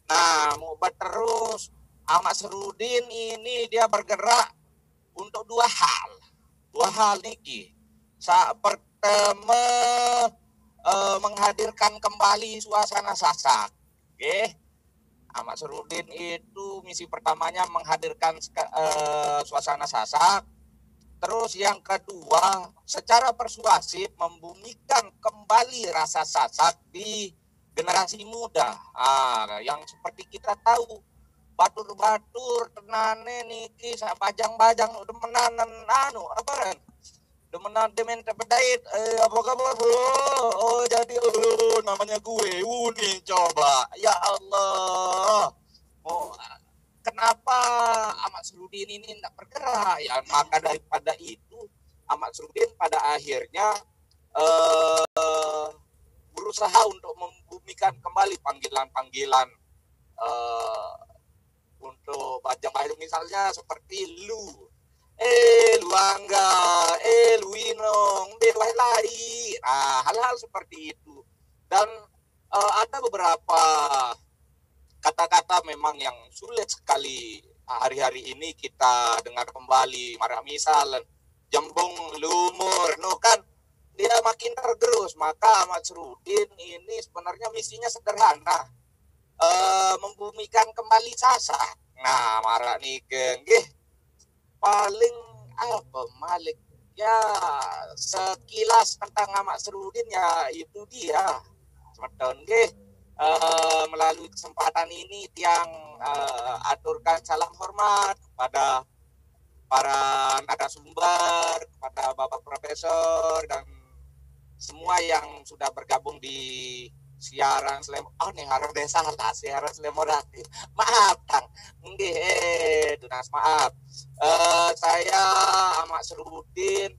Nah, mau terus Ahmad Serudin ini dia bergerak untuk dua hal niki. Pertama menghadirkan kembali suasana Sasak. Ahmad Serudin itu misi pertamanya menghadirkan suasana Sasak. Terus yang kedua, secara persuasif membumikan kembali rasa Sasak di generasi muda. Yang seperti kita tahu, batur-batur tenane niki bajang-bajang demenan demenan demen pedait apa kabar bro? Oh jadi namanya gue nih coba. Ya Allah. Kenapa Ahmad Serudin ini tidak bergerak? Ya maka daripada itu Ahmad Serudin pada akhirnya berusaha untuk membumikan kembali panggilan-panggilan untuk Bajang misalnya seperti lu Angga, lu Winong, Lai. Nah, hal-hal seperti itu. Dan ada beberapa kata-kata memang yang sulit sekali hari-hari ini kita dengar kembali. Marah misal jambung lumur, no kan dia makin tergerus. Maka Ahmad Syarudin ini sebenarnya misinya sederhana, membumikan kembali Sasak. Nah, marah nih nggih paling apa Malik ya sekilas tentang Ahmad Syarudin ya itu dia. Semedon nggih melalui kesempatan ini tiang aturkan salam hormat kepada para narasumber, kepada Bapak Profesor dan semua yang sudah bergabung di siaran siaran Slemorati. Maaf Kang. Nggih, Dunas maaf. Saya Ahmad Syarudin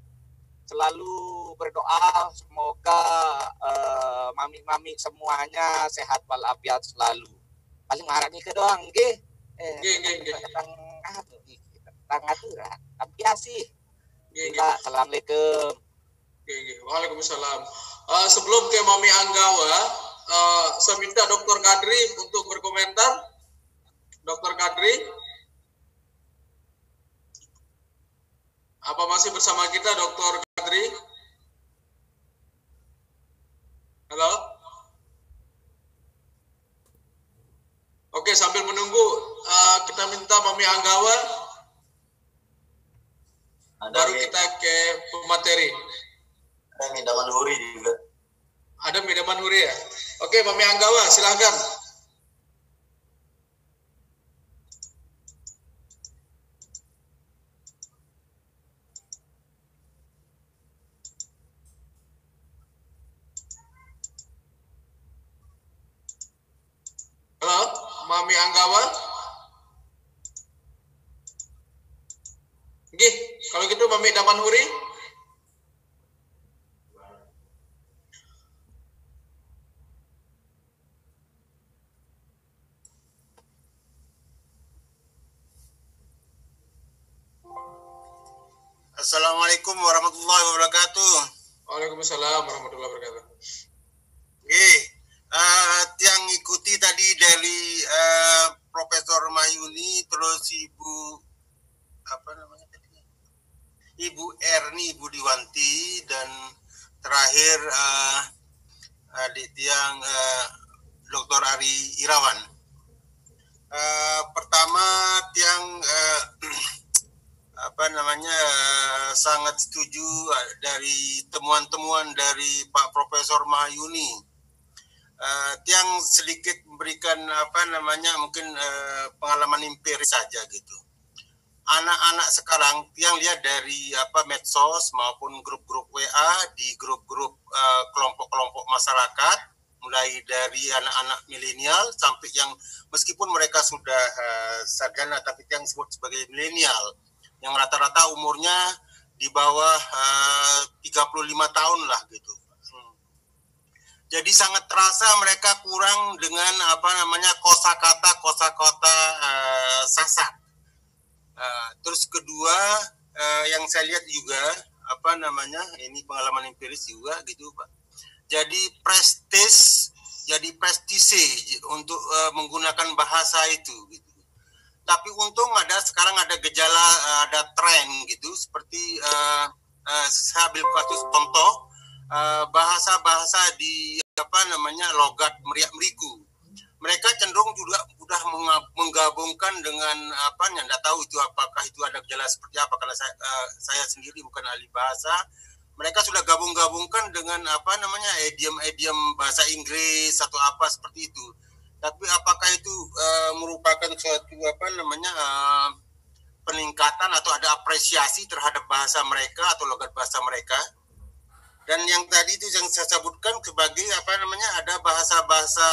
selalu berdoa semoga mami-mami semuanya sehat walafiat selalu. Paling marah nih doang nggih. Tentang aturan. Tapi asih. Assalamualaikum. Waalaikumsalam. Sebelum ke Mami Anggawa, saya minta Dr. Kadri untuk berkomentar. Dr. Kadri, apa masih bersama kita, Dr. Kadri? Halo? Oke, sambil menunggu, kita minta Mami Anggawa, baru kita ke pemateri. Ada Midaman Huri juga. Ada Midaman Huri ya? Oke, Mami Anggawa, silakan. Halo, Mami Anggawa. Oke, kalau gitu Mami Daman Huri. Assalamualaikum warahmatullahi wabarakatuh. Waalaikumsalam warahmatullahi wabarakatuh. Oke, yang ikuti tadi dari Profesor Mayuni, terus Ibu apa namanya tadi? Ibu Erni Budiwanti, dan terakhir adik tiang Dr. Ari Irawan. Pertama tiang sangat setuju dari temuan-temuan dari Pak Profesor Mayuni. Tiang sedikit memberikan mungkin pengalaman empiris saja gitu. Anak-anak sekarang tiang lihat dari medsos maupun grup-grup WA, di grup-grup kelompok-kelompok masyarakat, mulai dari anak-anak milenial sampai yang meskipun mereka sudah sarjana tapi tiang sebut sebagai milenial yang rata-rata umurnya di bawah 35 tahun lah gitu. Jadi sangat terasa mereka kurang dengan kosakata Sasak. Terus kedua yang saya lihat juga ini pengalaman empiris juga gitu Pak. Jadi prestise untuk menggunakan bahasa itu gitu. Tapi untung sekarang ada gejala, ada tren gitu seperti saya ambil kasus contoh bahasa-bahasa di logat meriak-meriku. Mereka cenderung juga sudah menggabungkan dengan nggak tahu itu apakah itu ada gejala seperti apa, karena saya sendiri bukan ahli bahasa. Mereka sudah gabung-gabungkan dengan idiom bahasa Inggris atau apa seperti itu. Tapi apakah itu merupakan suatu peningkatan atau ada apresiasi terhadap bahasa mereka atau logat bahasa mereka? Dan yang tadi itu yang saya sebutkan sebagai ada bahasa-bahasa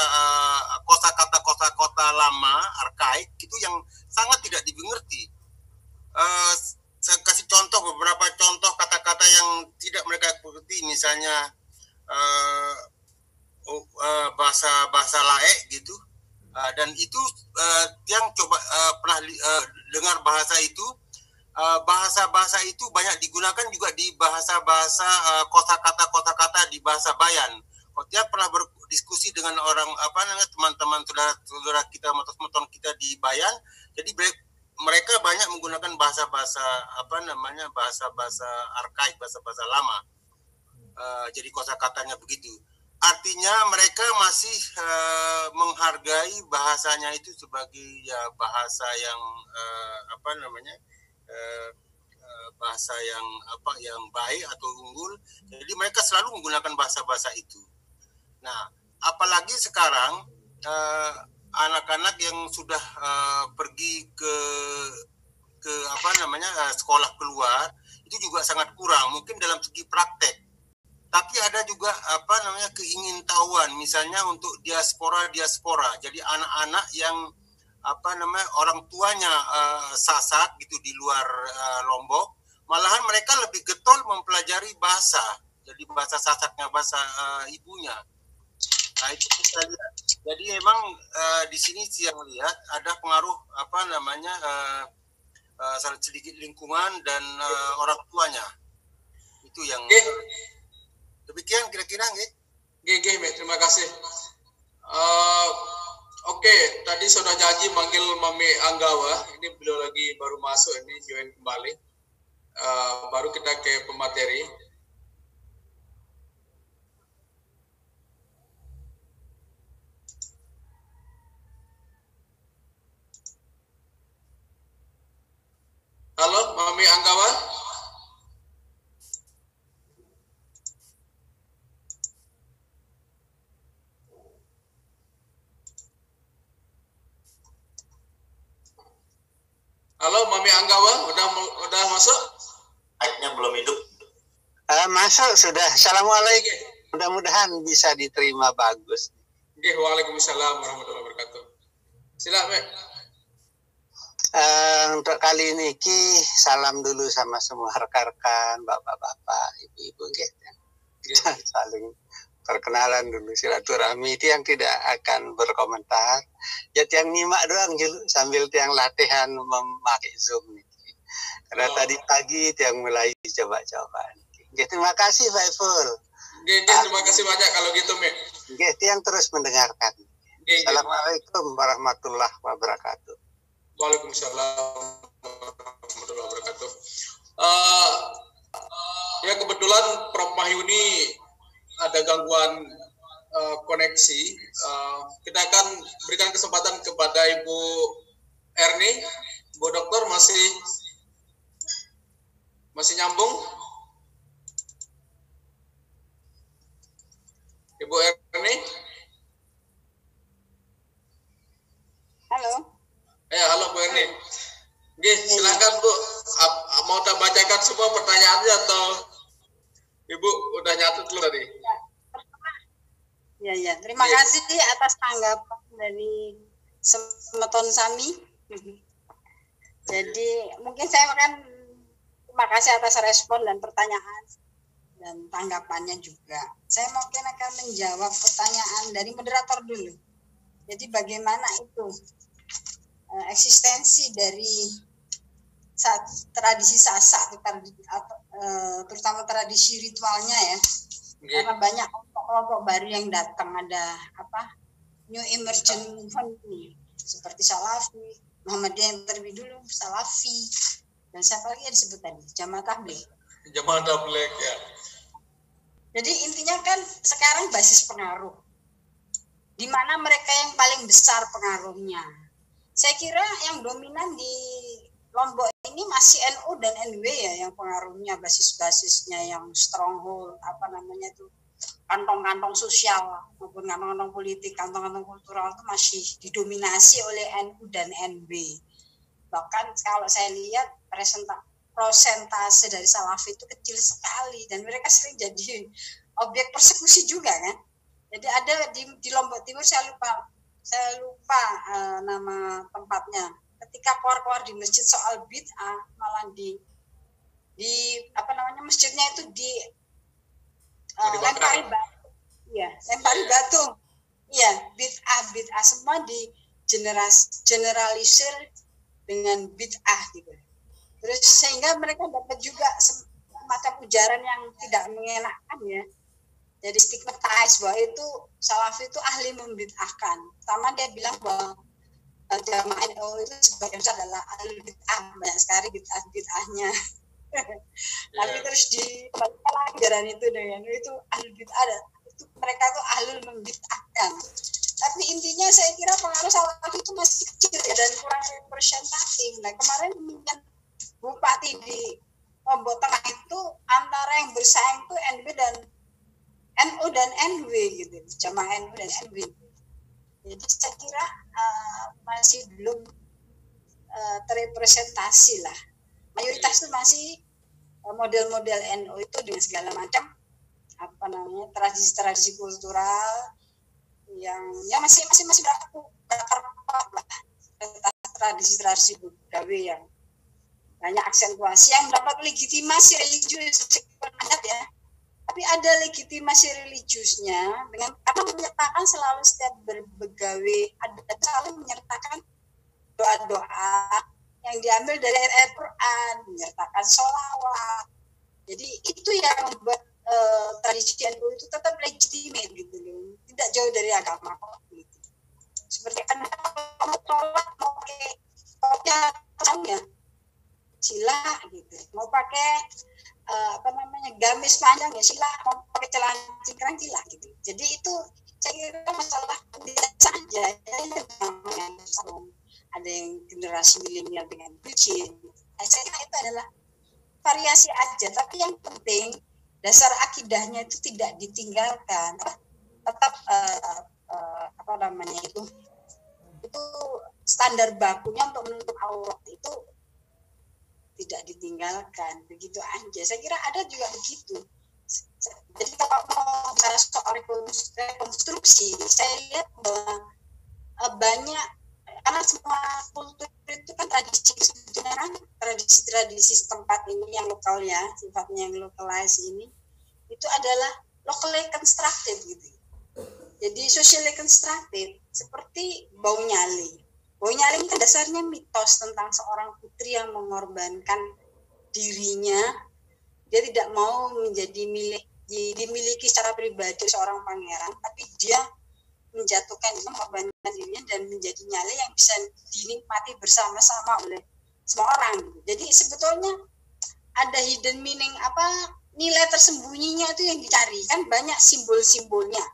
kosakata lama, arkaik, itu yang sangat tidak dimengerti. Saya kasih beberapa contoh kata-kata yang tidak mereka mengerti, misalnya bahasa laek gitu. Dan itu yang coba pernah dengar bahasa itu. Bahasa-bahasa itu banyak digunakan juga di bahasa-bahasa kosakata di bahasa Bayan. Dia pernah berdiskusi dengan orang teman-teman saudara kita, motor kita di Bayan. Jadi mereka banyak menggunakan bahasa-bahasa bahasa-bahasa arkaik, bahasa-bahasa lama. Jadi kosakatanya begitu. Artinya mereka masih menghargai bahasanya itu sebagai bahasa yang bahasa yang baik atau unggul. Jadi mereka selalu menggunakan bahasa-bahasa itu. Nah, apalagi sekarang anak-anak yang sudah pergi ke sekolah keluar itu juga sangat kurang mungkin dalam segi praktek. Tapi ada juga keingintahuan misalnya untuk diaspora. Jadi anak-anak yang orang tuanya Sasak gitu di luar Lombok, malahan mereka lebih getol mempelajari bahasa. Jadi bahasa Sasaknya, bahasa ibunya. Nah, itu kita lihat. Jadi memang di sini yang lihat ada pengaruh sedikit lingkungan dan orang tuanya. Itu yang demikian kira-kira nggih. Terima kasih. Oke, tadi sudah janji manggil Mami Anggawa. Ini beliau lagi baru masuk, ini join kembali. Baru kita ke pemateri. Halo, Mami Anggawa. Halo, Mami Anggawa, udah masuk? Mic-nya belum hidup. Masuk sudah. Assalamualaikum. Mudah-mudahan bisa diterima bagus. Waalaikumsalam warahmatullahi wabarakatuh. Silakan. Untuk kali ini salam dulu sama semua rekan-rekan, bapak-bapak, ibu-ibu, saling perkenalan dulu, silaturahmi. Itu yang tidak akan berkomentar, ya tiang nyimak doang dulu sambil tiang latihan memakai Zoom nih. Karena tadi pagi tiang mulai coba-coba. Terima kasih Faiful. Terima kasih banyak kalau gitu, Mek. Tiang terus mendengarkan. Assalamualaikum warahmatullahi wabarakatuh. Waalaikumsalam warahmatullahi wabarakatuh. Ya kebetulan Prof Mahyuni ada gangguan koneksi. Kita akan berikan kesempatan kepada Ibu Erni. Bu Dokter masih nyambung? Ibu Erni? Halo. Halo Bu Erni. Silakan Bu. Mau tak bacakan semua pertanyaannya atau Ibu udah nyatet dulu tadi? Ya. Terima kasih atas tanggapan dari Semeton Sami. Jadi mungkin saya akan terima kasih atas respon dan pertanyaan dan tanggapannya juga. Saya mungkin akan menjawab pertanyaan dari moderator dulu. Jadi bagaimana itu eksistensi dari tradisi Sasak, terutama tradisi ritualnya ya. Karena banyak kelompok baru yang datang, ada New Emergent Movement seperti Salafi, Muhammadiyah yang terlebih dulu, Salafi, dan siapa lagi yang disebut tadi? Jamaah Tabligh. Jamaah Tabligh ya. Jadi intinya kan sekarang basis pengaruh. Di mana mereka yang paling besar pengaruhnya? Saya kira yang dominan di Lombok ini masih NU dan NW ya, yang pengaruhnya basis-basisnya yang stronghold, kantong-kantong sosial maupun kantong-kantong politik, kantong-kantong kultural itu masih didominasi oleh NU dan NW. Bahkan kalau saya lihat prosentase dari Salafi itu kecil sekali dan mereka sering jadi objek persekusi juga kan. Jadi ada di Lombok Timur, saya lupa nama tempatnya. Ketika keluar-keluar di masjid soal bid'ah, malah di masjidnya itu lempari batu. Iya, lempari batu. Iya, bid'ah semua di generalisir dengan bid'ah gitu. Terus sehingga mereka dapat juga semacam ujaran yang tidak mengenakan ya. Jadi stigmatize bahwa itu Salafi itu ahli membid'ahkan. Pertama dia bilang bahwa jamaah NU itu sebagian besar adalah ahli bid'ah, banyak sekali bid'ahnya. Tapi terus dikembalikan ajaran itu dengan itu ahli bid'ah, itu mereka tuh ahli membid'ahkan. Tapi intinya saya kira pengaruh Salafi itu masih kecil ya, dan kurang representatif. Nah kemarin pemilihan bupati di Lombok Tengah itu antara yang bersaing itu NW dan NU dan NW gitu, jamaah NU dan NW. Jadi saya kira masih belum terrepresentasi lah. Mayoritas itu masih model-model NU itu dengan segala macam tradisi-tradisi kultural yang masih berlaku lah, tradisi-tradisi budaya yang banyak aksentuasi yang mendapat legitimasi religius ya. Tapi ada legitimasi religiusnya dengan karena menyertakan selalu setiap berbegawe ada selalu menyertakan doa-doa yang diambil dari ayat Quran, menyertakan sholawat. Jadi itu yang membuat tradisi NU itu tetap legitimate gitu loh, tidak jauh dari agama gitu. Seperti kan mau sholat mau pakai ya sila gitu, mau pakai gamis panjang ya sila, mau pakai celana cingkrang sila gitu. Jadi itu saya kira masalah biasa aja ya, ada yang generasi milenial dengan bucin. Saya kira itu adalah variasi aja, tapi yang penting dasar akidahnya itu tidak ditinggalkan, tetap itu standar bakunya untuk menuntut Allah itu tidak ditinggalkan, begitu aja. Saya kira ada juga begitu. Jadi kalau mau bicara soal rekonstruksi, saya lihat bahwa banyak, karena semua kultur itu kan sebetulnya kan tradisi setempat ini yang lokal ya, sifatnya yang localized ini, itu adalah locally constructed gitu. Jadi socially constructed, seperti bau nyali. Bau nyali kan dasarnya mitos tentang seorang putri yang mengorbankan dirinya, dia tidak mau dimiliki secara pribadi seorang pangeran, tapi dia menjatuhkan mengorbankan dirinya dan menjadi nyali yang bisa dinikmati bersama-sama oleh semua orang. Jadi sebetulnya ada hidden meaning, nilai tersembunyinya itu yang dicari, kan banyak simbolnya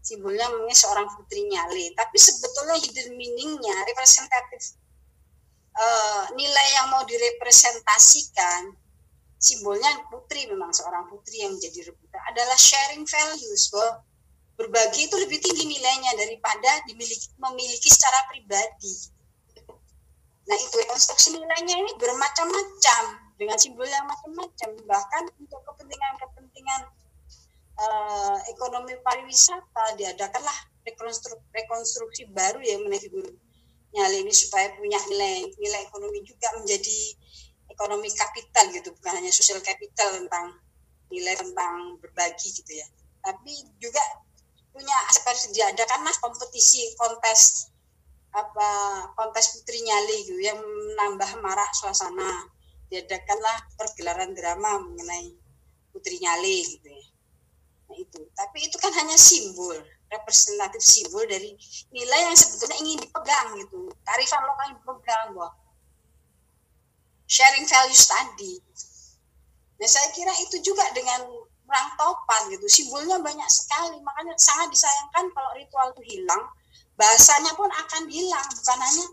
mengenai seorang putri nyali, tapi sebetulnya hidden meaningnya, representatif nilai yang mau direpresentasikan, simbolnya putri, memang seorang putri yang menjadi rebutan adalah sharing values, bahwa berbagi itu lebih tinggi nilainya daripada memiliki secara pribadi. Nah itu rekonstruksi nilainya ini bermacam-macam dengan simbol yang macam-macam, bahkan untuk kepentingan ekonomi pariwisata diadakanlah rekonstruksi baru ya mengenai figur nyali ini supaya punya nilai ekonomi juga, menjadi ekonomi kapital gitu, bukan hanya sosial kapital tentang nilai tentang berbagi gitu ya, tapi juga punya aspek diadakanlah kontes putri nyali gitu yang menambah marak suasana, diadakanlah pergelaran drama mengenai putri nyali gitu ya. Nah itu, tapi itu kan hanya simbol, representatif simbol dari nilai yang sebetulnya ingin dipegang gitu, kearifan lokal yang dipegang, bahwa sharing values tadi. Nah saya kira itu juga dengan perang topan gitu, simbolnya banyak sekali, makanya sangat disayangkan kalau ritual itu hilang, bahasanya pun akan hilang, bukan hanya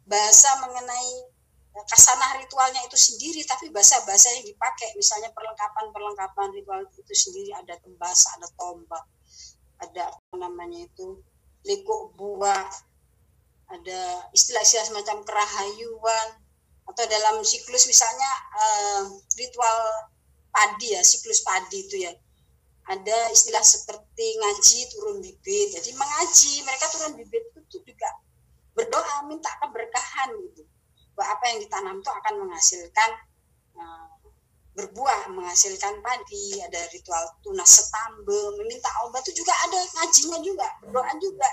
bahasa mengenai kasanah ritualnya itu sendiri, tapi bahasa-bahasa yang dipakai, misalnya perlengkapan ritual itu sendiri, ada tembasa, ada tombak, ada lekuk buah, ada istilah-istilah semacam kerahayuan, atau dalam siklus misalnya ritual padi ya, siklus padi itu ya, ada istilah seperti ngaji turun bibit. Jadi mengaji, mereka turun bibit itu juga berdoa minta keberkahan gitu, bahwa apa yang ditanam itu akan menghasilkan berbuah, menghasilkan padi. Ada ritual tunas setambe, meminta obat itu juga ada ngajinya juga, berdoa juga.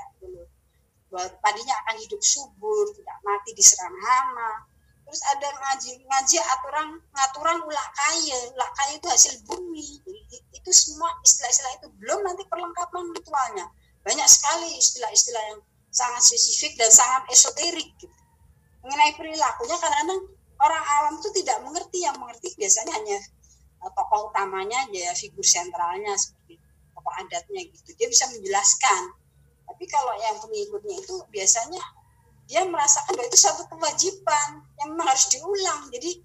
bahwa padinya akan hidup subur, tidak mati diserang hama. Terus ada ngaji ngaturan ulak kaya itu hasil bumi. Jadi itu semua istilah-istilah itu, belum nanti perlengkapan ritualnya. Banyak sekali istilah-istilah yang sangat spesifik dan sangat esoterik gitu. Mengenai perilakunya kadang-kadang orang awam itu tidak mengerti, yang mengerti biasanya hanya tokoh utamanya aja ya, figur sentralnya seperti tokoh adatnya gitu. Dia bisa menjelaskan. Tapi kalau yang pengikutnya itu biasanya dia merasakan bahwa itu satu kewajiban yang memang harus diulang. Jadi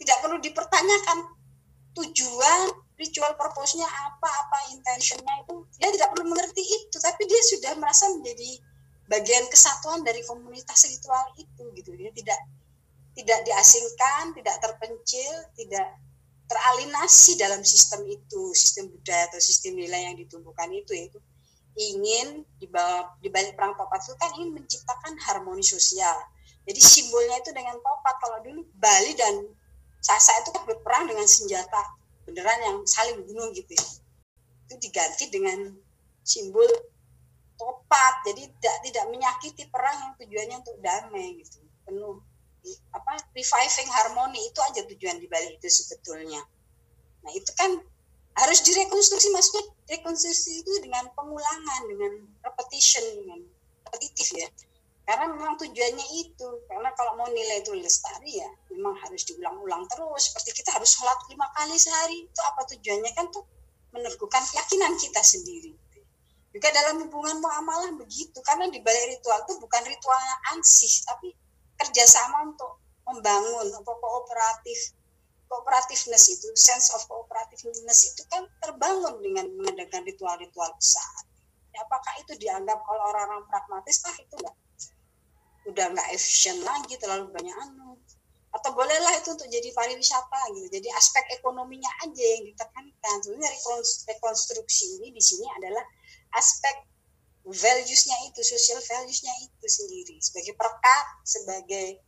tidak perlu dipertanyakan tujuan, ritual purpose-nya apa intentionnya itu. Dia tidak perlu mengerti itu, tapi dia sudah merasa menjadi bagian kesatuan dari komunitas ritual itu gitu. Dia tidak diasingkan, tidak terpencil, tidak teralinasi dalam sistem itu, sistem budaya atau sistem nilai yang ditumbuhkan itu, yaitu ingin di balik perang topat itu kan ingin menciptakan harmoni sosial. Jadi simbolnya itu dengan topat. Kalau dulu Bali dan Sasak itu kan berperang dengan senjata beneran yang saling bunuh gitu. Itu diganti dengan simbol topat. Jadi tidak menyakiti perang yang tujuannya untuk damai gitu. Penuh reviving harmoni, itu aja tujuan di balik itu sebetulnya. Nah, itu kan harus direkonstruksi, maksudnya rekonstruksi itu dengan pengulangan, dengan repetition, dengan repetitif ya. Karena memang tujuannya itu, karena kalau mau nilai itu lestari ya memang harus diulang-ulang terus. Seperti kita harus sholat 5 kali sehari, itu apa tujuannya? Kan tuh meneguhkan keyakinan kita sendiri. Juga dalam hubungan muamalah begitu, karena di balik ritual itu bukan ritualnya ansih, tapi kerjasama untuk membangun atau cooperativeness itu, sense of cooperativeness itu kan terbangun dengan mengadakan ritual-ritual besar. Ya, apakah itu dianggap kalau orang-orang pragmatis itu udah nggak efisien lagi, terlalu banyak atau bolehlah itu untuk jadi pariwisata gitu, jadi aspek ekonominya aja yang ditekankan. Sebenarnya rekonstruksi ini di sini adalah aspek values-nya itu, social values-nya itu sendiri, sebagai perekat, sebagai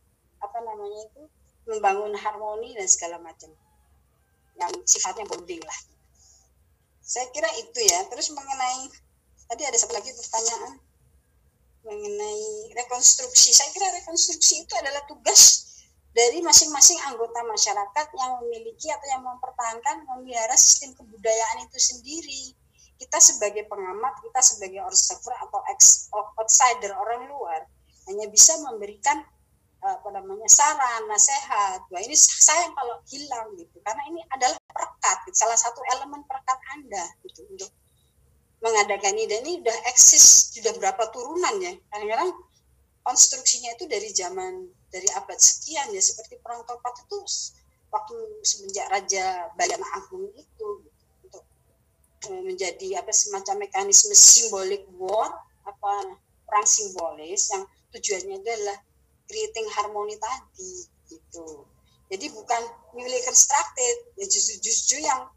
membangun harmoni dan segala macam yang sifatnya bonding lah. Saya kira itu ya. Terus mengenai tadi ada satu lagi pertanyaan mengenai rekonstruksi. Saya kira rekonstruksi itu adalah tugas dari masing-masing anggota masyarakat yang memiliki atau yang mempertahankan, memelihara sistem kebudayaan itu sendiri. Kita sebagai pengamat, kita sebagai observer atau outsider, orang luar, hanya bisa memberikan saran, nasihat. Wah, ini sayang kalau hilang gitu, karena ini adalah perekat, gitu. Salah satu elemen perekat Anda gitu untuk mengadakan ini. Dan ini udah eksis, sudah berapa turunan ya. Kadang-kadang konstruksinya itu dari abad sekian ya, seperti perang topat itu waktu semenjak Raja Bayana Agung itu gitu, untuk menjadi semacam mekanisme simbolik war, perang simbolis yang tujuannya adalah creating harmoni tadi gitu. Jadi bukan newly constructed, ya justru yang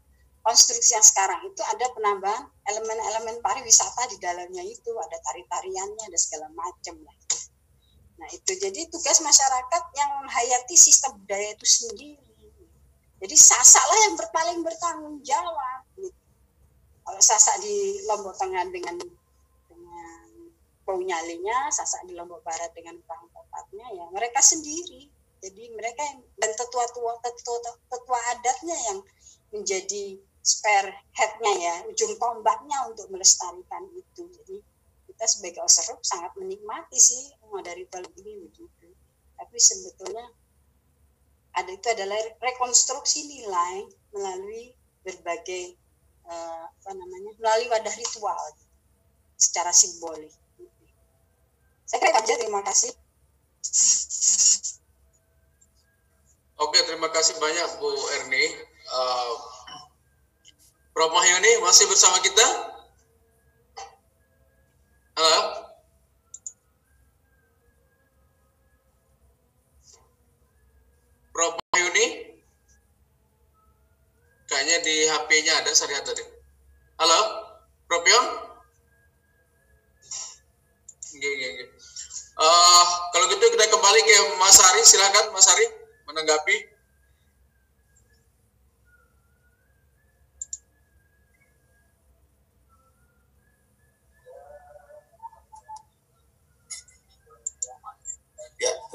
konstruksi yang sekarang itu ada penambahan elemen-elemen pariwisata di dalamnya, itu ada tari-tariannya, ada segala macam lah. Nah itu jadi tugas masyarakat yang menghayati sistem budaya itu sendiri. Jadi Sasak lah yang paling bertanggung jawab gitu. Kalau Sasak di Lombok Tengah dengan Bau Nyalinya, Sasak di Lombok Barat dengan perang topatnya, ya mereka sendiri. Jadi mereka dan tetua adatnya yang menjadi spearhead-nya ya, ujung tombaknya untuk melestarikan itu. Jadi kita sebagai observer sangat menikmati sih dari ritual ini begitu. Tapi sebetulnya itu adalah rekonstruksi nilai melalui berbagai melalui wadah ritual secara simbolik. Saya kira aja, terima kasih. Oke, terima kasih banyak Bu Erni. Prof Mahyuni masih bersama kita? Halo? Prof Mahyuni? Kayaknya di HP-nya ada, saya lihat tadi. Halo? Prof Yon? Gini. Kalau gitu kita kembali ke Mas Ari, silakan Mas Ari menanggapi.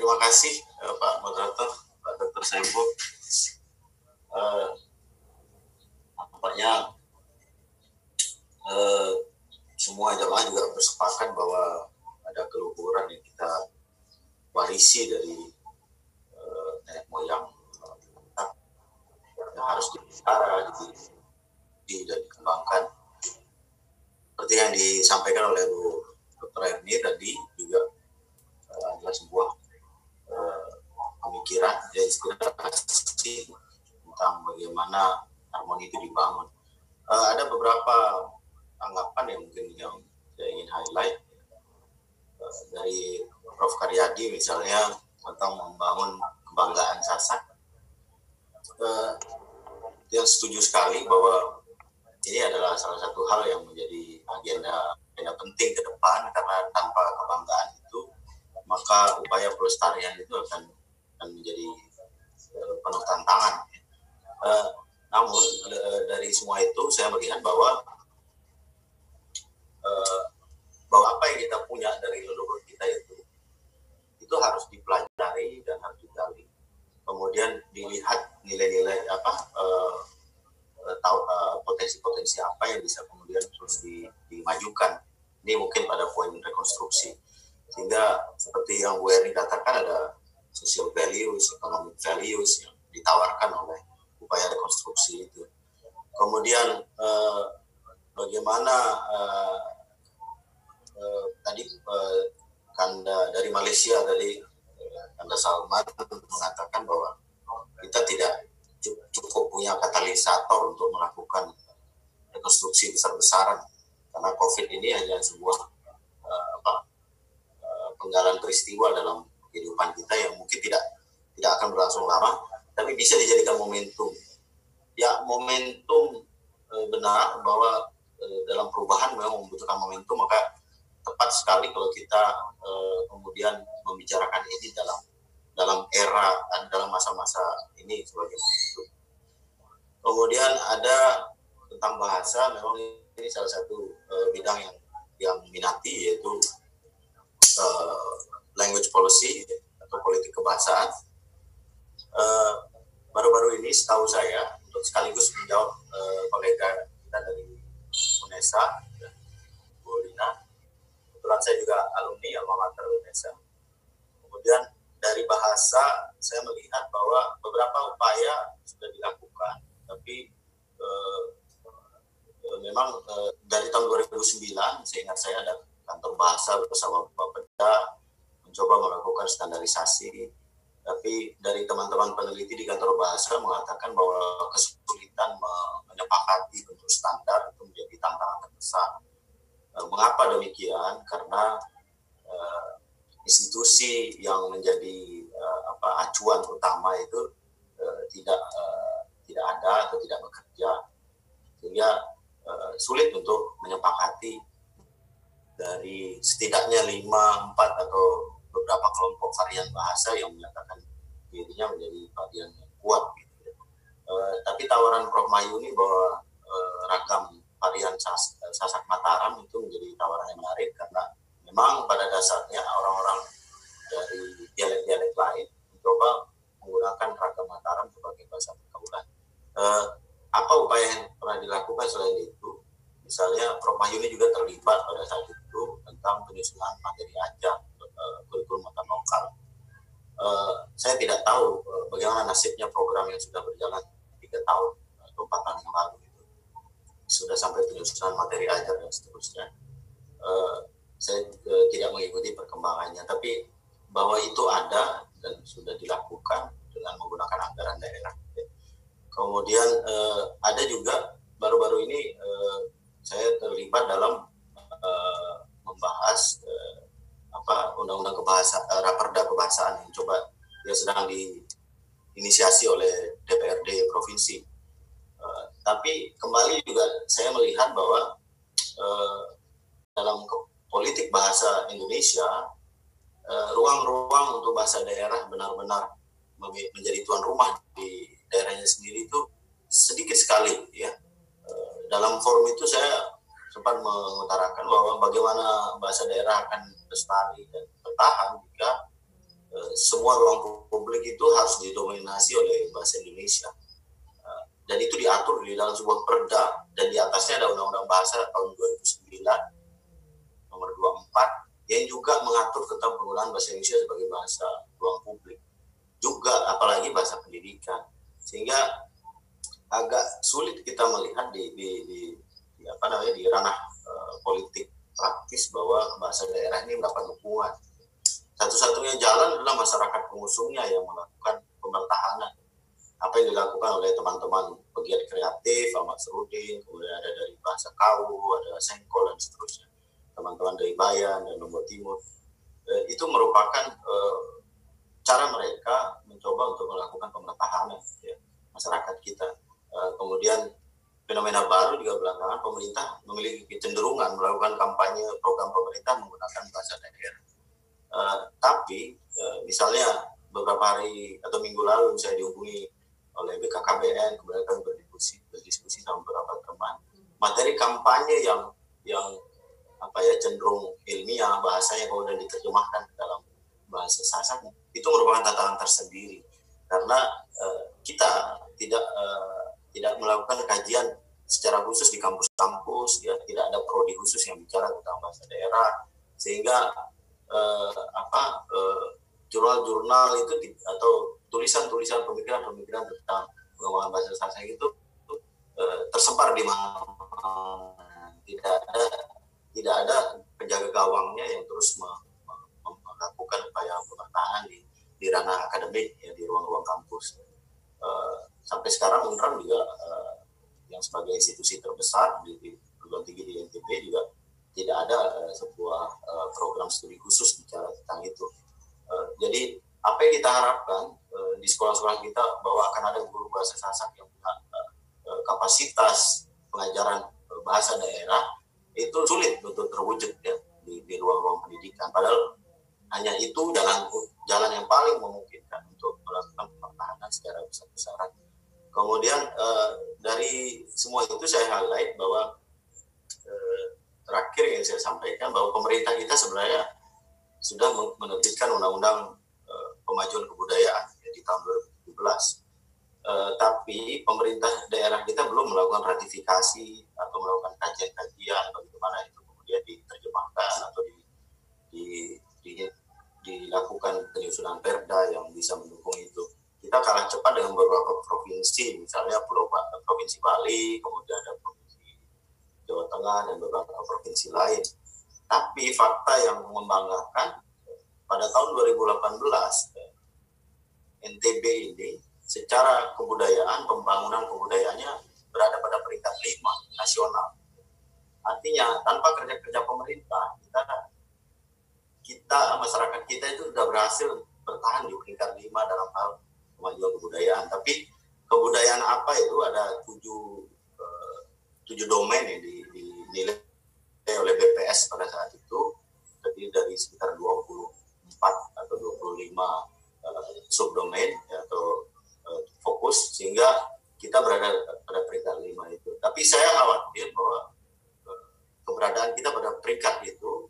Terima kasih Pak Moderator, Pak Dr. Saiful. Nampaknya semua jamaah juga bersepakat bahwa ada keluhuran yang kita warisi dari nenek moyang yang harus dipelihara, dan dikembangkan. Seperti yang disampaikan oleh Bu Dr. Erni tadi juga adalah sebuah pemikiran, inspirasi tentang bagaimana harmoni itu dibangun. Ada beberapa tanggapan yang mungkin yang saya ingin highlight dari Prof. Karyadi misalnya tentang membangun kebanggaan Sasak. Yang setuju sekali bahwa ini adalah salah satu hal yang menjadi agenda penting ke depan, karena tanpa kebanggaan itu maka upaya pelestarian itu akan menjadi penuh tantangan. Namun dari semua itu saya melihat bahwa apa yang kita punya dari leluhur kita itu harus dipelajari dan harus digali. Kemudian dilihat nilai-nilai potensi-potensi apa yang bisa kemudian terus dimajukan. Ini mungkin pada poin rekonstruksi. Sehingga seperti yang Bu Erni katakan, ada social values, economic values yang ditawarkan oleh upaya rekonstruksi itu. Kemudian bagaimana tadi Kanda dari Malaysia tadi, Kanda Salman mengatakan bahwa kita tidak cukup punya katalisator untuk melakukan rekonstruksi besar-besaran, karena COVID ini hanya sebuah penggalan peristiwa dalam kehidupan kita yang mungkin tidak akan berlangsung lama, tapi bisa dijadikan momentum. Ya, momentum benar bahwa dalam perubahan memang membutuhkan momentum, maka tepat sekali kalau kita kemudian membicarakan ini dalam era dan dalam masa-masa ini sebagai momentum. Kemudian ada tentang bahasa, memang ini salah satu bidang yang minati, yaitu language policy atau politik kebahasaan. Baru-baru ini setahu saya, untuk sekaligus menjawab kolega kita dari UNESA, Bu Lina, kebetulan saya juga alumni alma mater UNESA. Kemudian dari bahasa saya melihat bahwa beberapa upaya sudah dilakukan, tapi memang dari tahun 2009 seingat saya ada kantor bahasa bersama Bapeda mencoba melakukan standarisasi, tapi dari teman-teman peneliti di kantor bahasa mengatakan bahwa kesulitan menyepakati bentuk standar itu menjadi tantangan terbesar. Mengapa demikian? Karena institusi yang menjadi acuan utama itu tidak ada atau tidak bekerja, sehingga sulit untuk menyepakati dari setidaknya 5, 4 atau beberapa kelompok varian bahasa yang menyatakan dirinya menjadi bagian yang kuat. Tapi tawaran Prof. Mayuni bahwa ragam varian Sasak Mataram itu menjadi tawaran yang menarik, karena memang pada dasarnya orang-orang dari dialek-dialek lain mencoba menggunakan ragam Mataram sebagai bahasa pergaulan. Apa upaya yang pernah dilakukan selain itu? Misalnya Prof. Mayuni juga terlibat pada saat itu tentang penyusunan materi ajar kurikulum mata lokal. Saya tidak tahu bagaimana nasibnya program yang sudah berjalan 3 tahun atau 4 tahun yang lalu itu. Sudah sampai penyusunan materi ajar dan seterusnya. Saya tidak mengikuti perkembangannya, tapi bahwa itu ada dan sudah dilakukan dengan menggunakan anggaran daerah. Kemudian ada juga baru-baru ini saya terlibat dalam membahas undang-undang raperda kebahasaan yang sedang diinisiasi oleh DPRD provinsi. Tapi kembali juga saya melihat bahwa dalam politik bahasa Indonesia, ruang-ruang untuk bahasa daerah benar-benar menjadi tuan rumah di daerahnya sendiri itu sedikit sekali, ya. Dalam forum itu saya sempat mengutarakan bahwa bagaimana bahasa daerah akan lestari dan bertahan jika semua ruang publik itu harus didominasi oleh bahasa Indonesia. Dan itu diatur di dalam sebuah perda, dan di atasnya ada Undang-Undang Bahasa tahun 2009 nomor 24 yang juga mengatur tentang penggunaan bahasa Indonesia sebagai bahasa ruang publik, juga apalagi bahasa pendidikan, sehingga agak sulit kita melihat di ranah politik praktis bahwa bahasa daerah ini mendapat dukungan. Satu-satunya jalan adalah masyarakat pengusungnya yang melakukan pemertahanan. Apa yang dilakukan oleh teman-teman pegiat kreatif, Ahmad Serudin, kemudian ada dari Bahasa Kau, ada Sengkol, dan seterusnya, teman-teman dari Bayan dan Lombok Timur, itu merupakan cara mereka mencoba untuk melakukan pemertahanan ya, masyarakat kita. Kemudian fenomena baru juga belakangan, pemerintah memiliki kecenderungan melakukan kampanye program pemerintah menggunakan bahasa daerah. Tapi misalnya beberapa hari atau minggu lalu saya dihubungi oleh BKKBN, kemudian kami berdiskusi sama beberapa teman. Materi kampanye yang cenderung ilmiah, bahasanya kemudian diterjemahkan dalam bahasa Sasak, itu merupakan tantangan tersendiri karena kita tidak melakukan kajian secara khusus di kampus-kampus, ya, tidak ada prodi khusus yang bicara tentang bahasa daerah, sehingga jurnal-jurnal itu atau tulisan-tulisan pemikiran-pemikiran tentang pengembangan bahasa Sasak itu tersebar di mana-mana. Tidak ada penjaga gawangnya yang terus melakukan upaya pemertahanan di ranah akademik, ya, di ruang-ruang kampus. Sampai sekarang UNRAM juga yang sebagai institusi terbesar di perguruan tinggi di NTB juga tidak ada sebuah program studi khusus bicara tentang itu. Jadi apa yang kita harapkan di sekolah-sekolah kita bahwa akan ada guru bahasa Sasak yang punya kapasitas pengajaran bahasa daerah, itu sulit untuk terwujud ya di ruang-ruang pendidikan. Padahal hanya itu jalan yang paling memungkinkan untuk melakukan pertahanan secara besar-besaran. Kemudian dari semua itu saya highlight bahwa terakhir yang saya sampaikan bahwa pemerintah kita sebenarnya sudah menerbitkan undang-undang pemajuan kebudayaan ya, di tahun 2017. Tapi pemerintah daerah kita belum melakukan ratifikasi atau melakukan kajian-kajian bagaimana itu kemudian diterjemahkan atau dilakukan penyusunan perda yang bisa mendukung itu. Kita kalah cepat dengan beberapa provinsi, misalnya Provinsi Bali, kemudian ada Provinsi Jawa Tengah dan beberapa provinsi lain. Tapi fakta yang membanggakan, pada tahun 2018 NTB ini secara kebudayaan, pembangunan kebudayaannya berada pada peringkat 5 nasional. Artinya tanpa kerja-kerja pemerintah, kita masyarakat kita itu sudah berhasil bertahan di peringkat 5 dalam hal kemajuan kebudayaan. Tapi kebudayaan apa itu ada 7 domain yang dinilai oleh BPS pada saat itu, terdiri dari sekitar 24 atau 25 subdomain atau fokus, sehingga kita berada pada peringkat 5 itu. Tapi saya khawatir bahwa keberadaan kita pada peringkat itu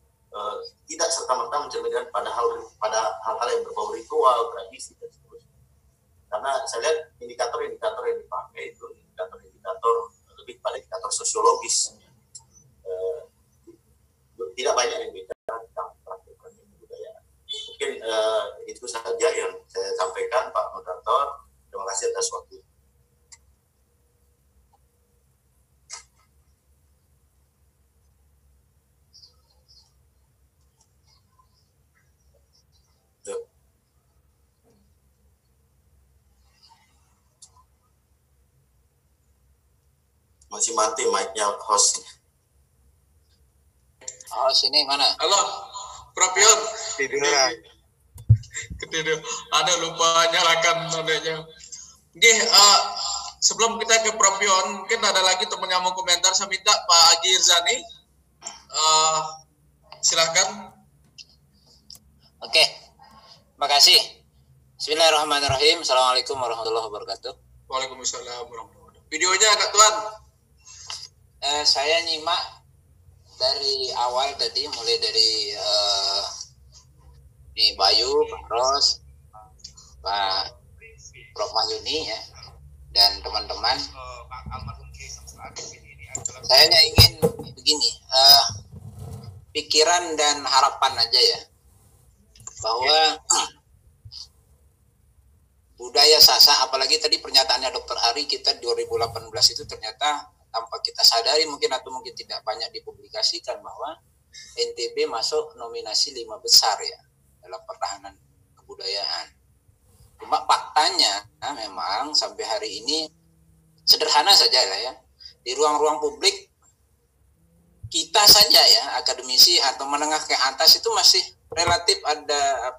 tidak serta-merta mencerminkan pada hal-hal yang berbau ritual, tradisi, dan seterusnya. Karena saya lihat indikator-indikator yang dipakai itu indikator lebih pada indikator sosiologis. Tidak banyak yang bicara tentang praktik budaya. Mungkin itu saja yang saya sampaikan, Pak Moderator. Terima kasih atas waktu. Masih mati mic-nya host. Oh, sini mana? Halo, Prof Yon. Tiduran. Ketidur. Ada lupa nyalakan nodanya. Oke, sebelum kita ke Prof Yon, mungkin ada lagi teman yang mau komentar. Saya minta Pak Haji Irzani. Silakan. Oke, makasih. Bismillahirrahmanirrahim. Assalamualaikum warahmatullahi wabarakatuh. Waalaikumsalam warahmatullahi wabarakatuh. Videonya agak tuan. Saya nyimak dari awal tadi, mulai dari Bayu, Pak Ros, Pak Prof Mahyuni ya, dan teman-teman. Saya hanya ingin begini, pikiran dan harapan aja ya, bahwa budaya Sasak, apalagi tadi pernyataannya Dr. Ari, kita 2018 itu ternyata tanpa kita sadari mungkin atau mungkin tidak banyak dipublikasikan bahwa NTB masuk nominasi 5 besar ya dalam pertahanan kebudayaan. Cuma faktanya memang sampai hari ini sederhana saja lah ya, di ruang-ruang publik kita saja ya, akademisi atau menengah ke atas itu masih relatif ada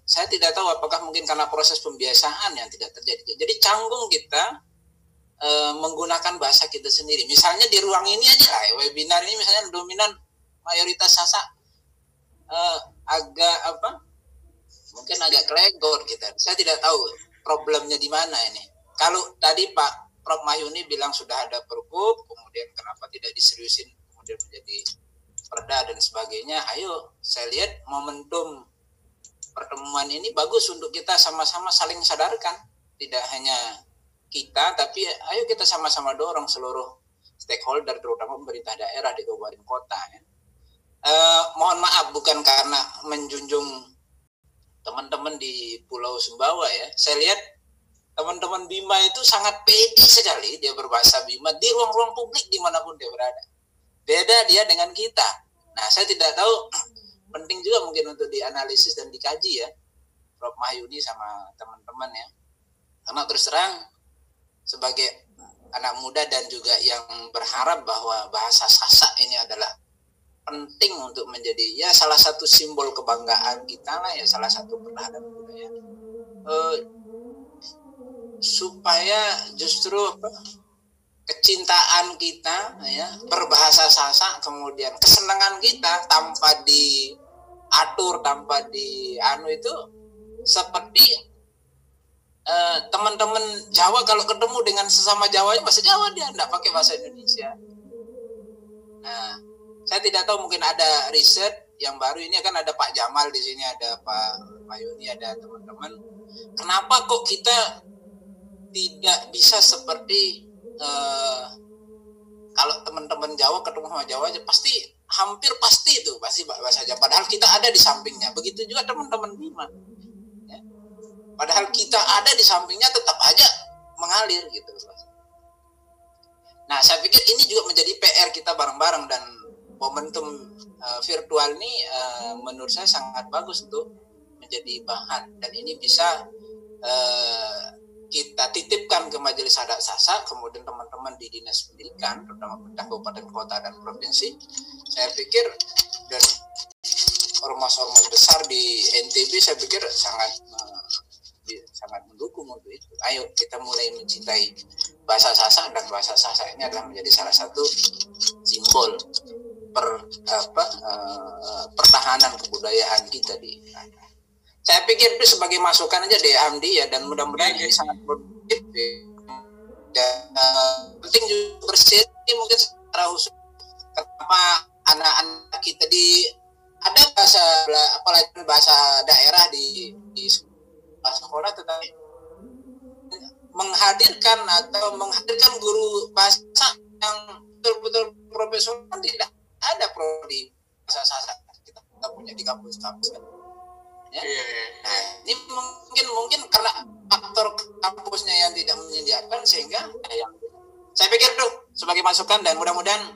saya tidak tahu apakah mungkin karena proses pembiasaan yang tidak terjadi. Jadi canggung kita menggunakan bahasa kita sendiri. Misalnya di ruang ini aja lah, webinar ini misalnya dominan mayoritas Sasak mungkin agak kelegor kita. Saya tidak tahu problemnya di mana ini. Kalau tadi Pak Prof Mahyuni bilang sudah ada pergub, kemudian kenapa tidak diseriusin, kemudian menjadi perda dan sebagainya. Ayo, saya lihat momentum pertemuan ini bagus untuk kita sama-sama saling sadarkan. Tidak hanya kita, tapi ayo kita sama-sama dorong seluruh stakeholder, terutama pemerintah daerah di kabupaten kota. Ya. Mohon maaf, bukan karena menjunjung teman-teman di Pulau Sumbawa ya. Saya lihat teman-teman Bima itu sangat pede sekali dia berbahasa Bima di ruang-ruang publik dimanapun dia berada. Beda dia dengan kita. Nah, saya tidak tahu, penting juga mungkin untuk dianalisis dan dikaji ya, Prof Mahyuni sama teman-teman ya. Karena terus terang sebagai anak muda dan juga yang berharap bahwa bahasa Sasak ini adalah penting untuk menjadi ya salah satu simbol kebanggaan kita lah ya, salah satu pertahanan budaya. Supaya justru kecintaan kita ya berbahasa Sasak, kemudian kesenangan kita tanpa diatur, tanpa itu seperti teman-teman Jawa kalau ketemu dengan sesama Jawa, bahasa Jawa dia tidak pakai bahasa Indonesia. Nah, saya tidak tahu, mungkin ada riset yang baru ini, kan ada Pak Jamal di sini, ada Pak Mahyuni, ada teman-teman. Kenapa kok kita tidak bisa seperti kalau teman-teman Jawa ketemu sama Jawa aja pasti hampir pasti itu pasti bahasa Jawa, padahal kita ada di sampingnya. Begitu juga teman-teman Bima. Padahal kita ada di sampingnya tetap aja mengalir gitu. Nah, saya pikir ini juga menjadi PR kita bareng-bareng, dan momentum virtual ini menurut saya sangat bagus untuk menjadi bahan, dan ini bisa kita titipkan ke Majelis Adat Sasak, kemudian teman-teman di Dinas Pendidikan, terutama pemerintah kabupaten, kota, dan provinsi. Saya pikir dan ormas-ormas besar di NTB saya pikir sangat mendukung untuk itu. Ayo kita mulai mencintai bahasa Sasak, dan bahasa Sasak ini adalah menjadi salah satu simbol pertahanan kebudayaan kita di. Saya pikir itu sebagai masukan aja deh Hamdi ya, dan mudah-mudahan ini sangat produktif. Penting juga bersih mungkin secara khusus. Kenapa anak-anak kita ada bahasa daerah di sekolah, tetapi menghadirkan guru bahasa yang betul-betul profesional tidak ada prodi bahasa Sasak kita punya di kampus-kampus kan. Ya. Nah, ini mungkin karena faktor kampusnya yang tidak menyediakan, sehingga saya pikir tuh sebagai masukan, dan mudah-mudahan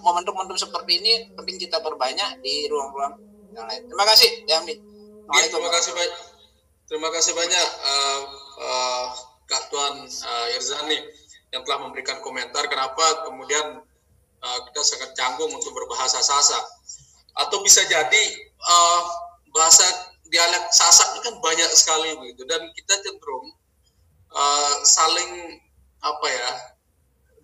momentum-momentum seperti ini penting kita perbanyak di ruang-ruang yang lain. Terima kasih, ya Hamdi. Terima kasih banyak Kak Tuan Irzani yang telah memberikan komentar kenapa kemudian kita sangat canggung untuk berbahasa Sasak. Atau bisa jadi bahasa dialek Sasak ini kan banyak sekali begitu, dan kita cenderung saling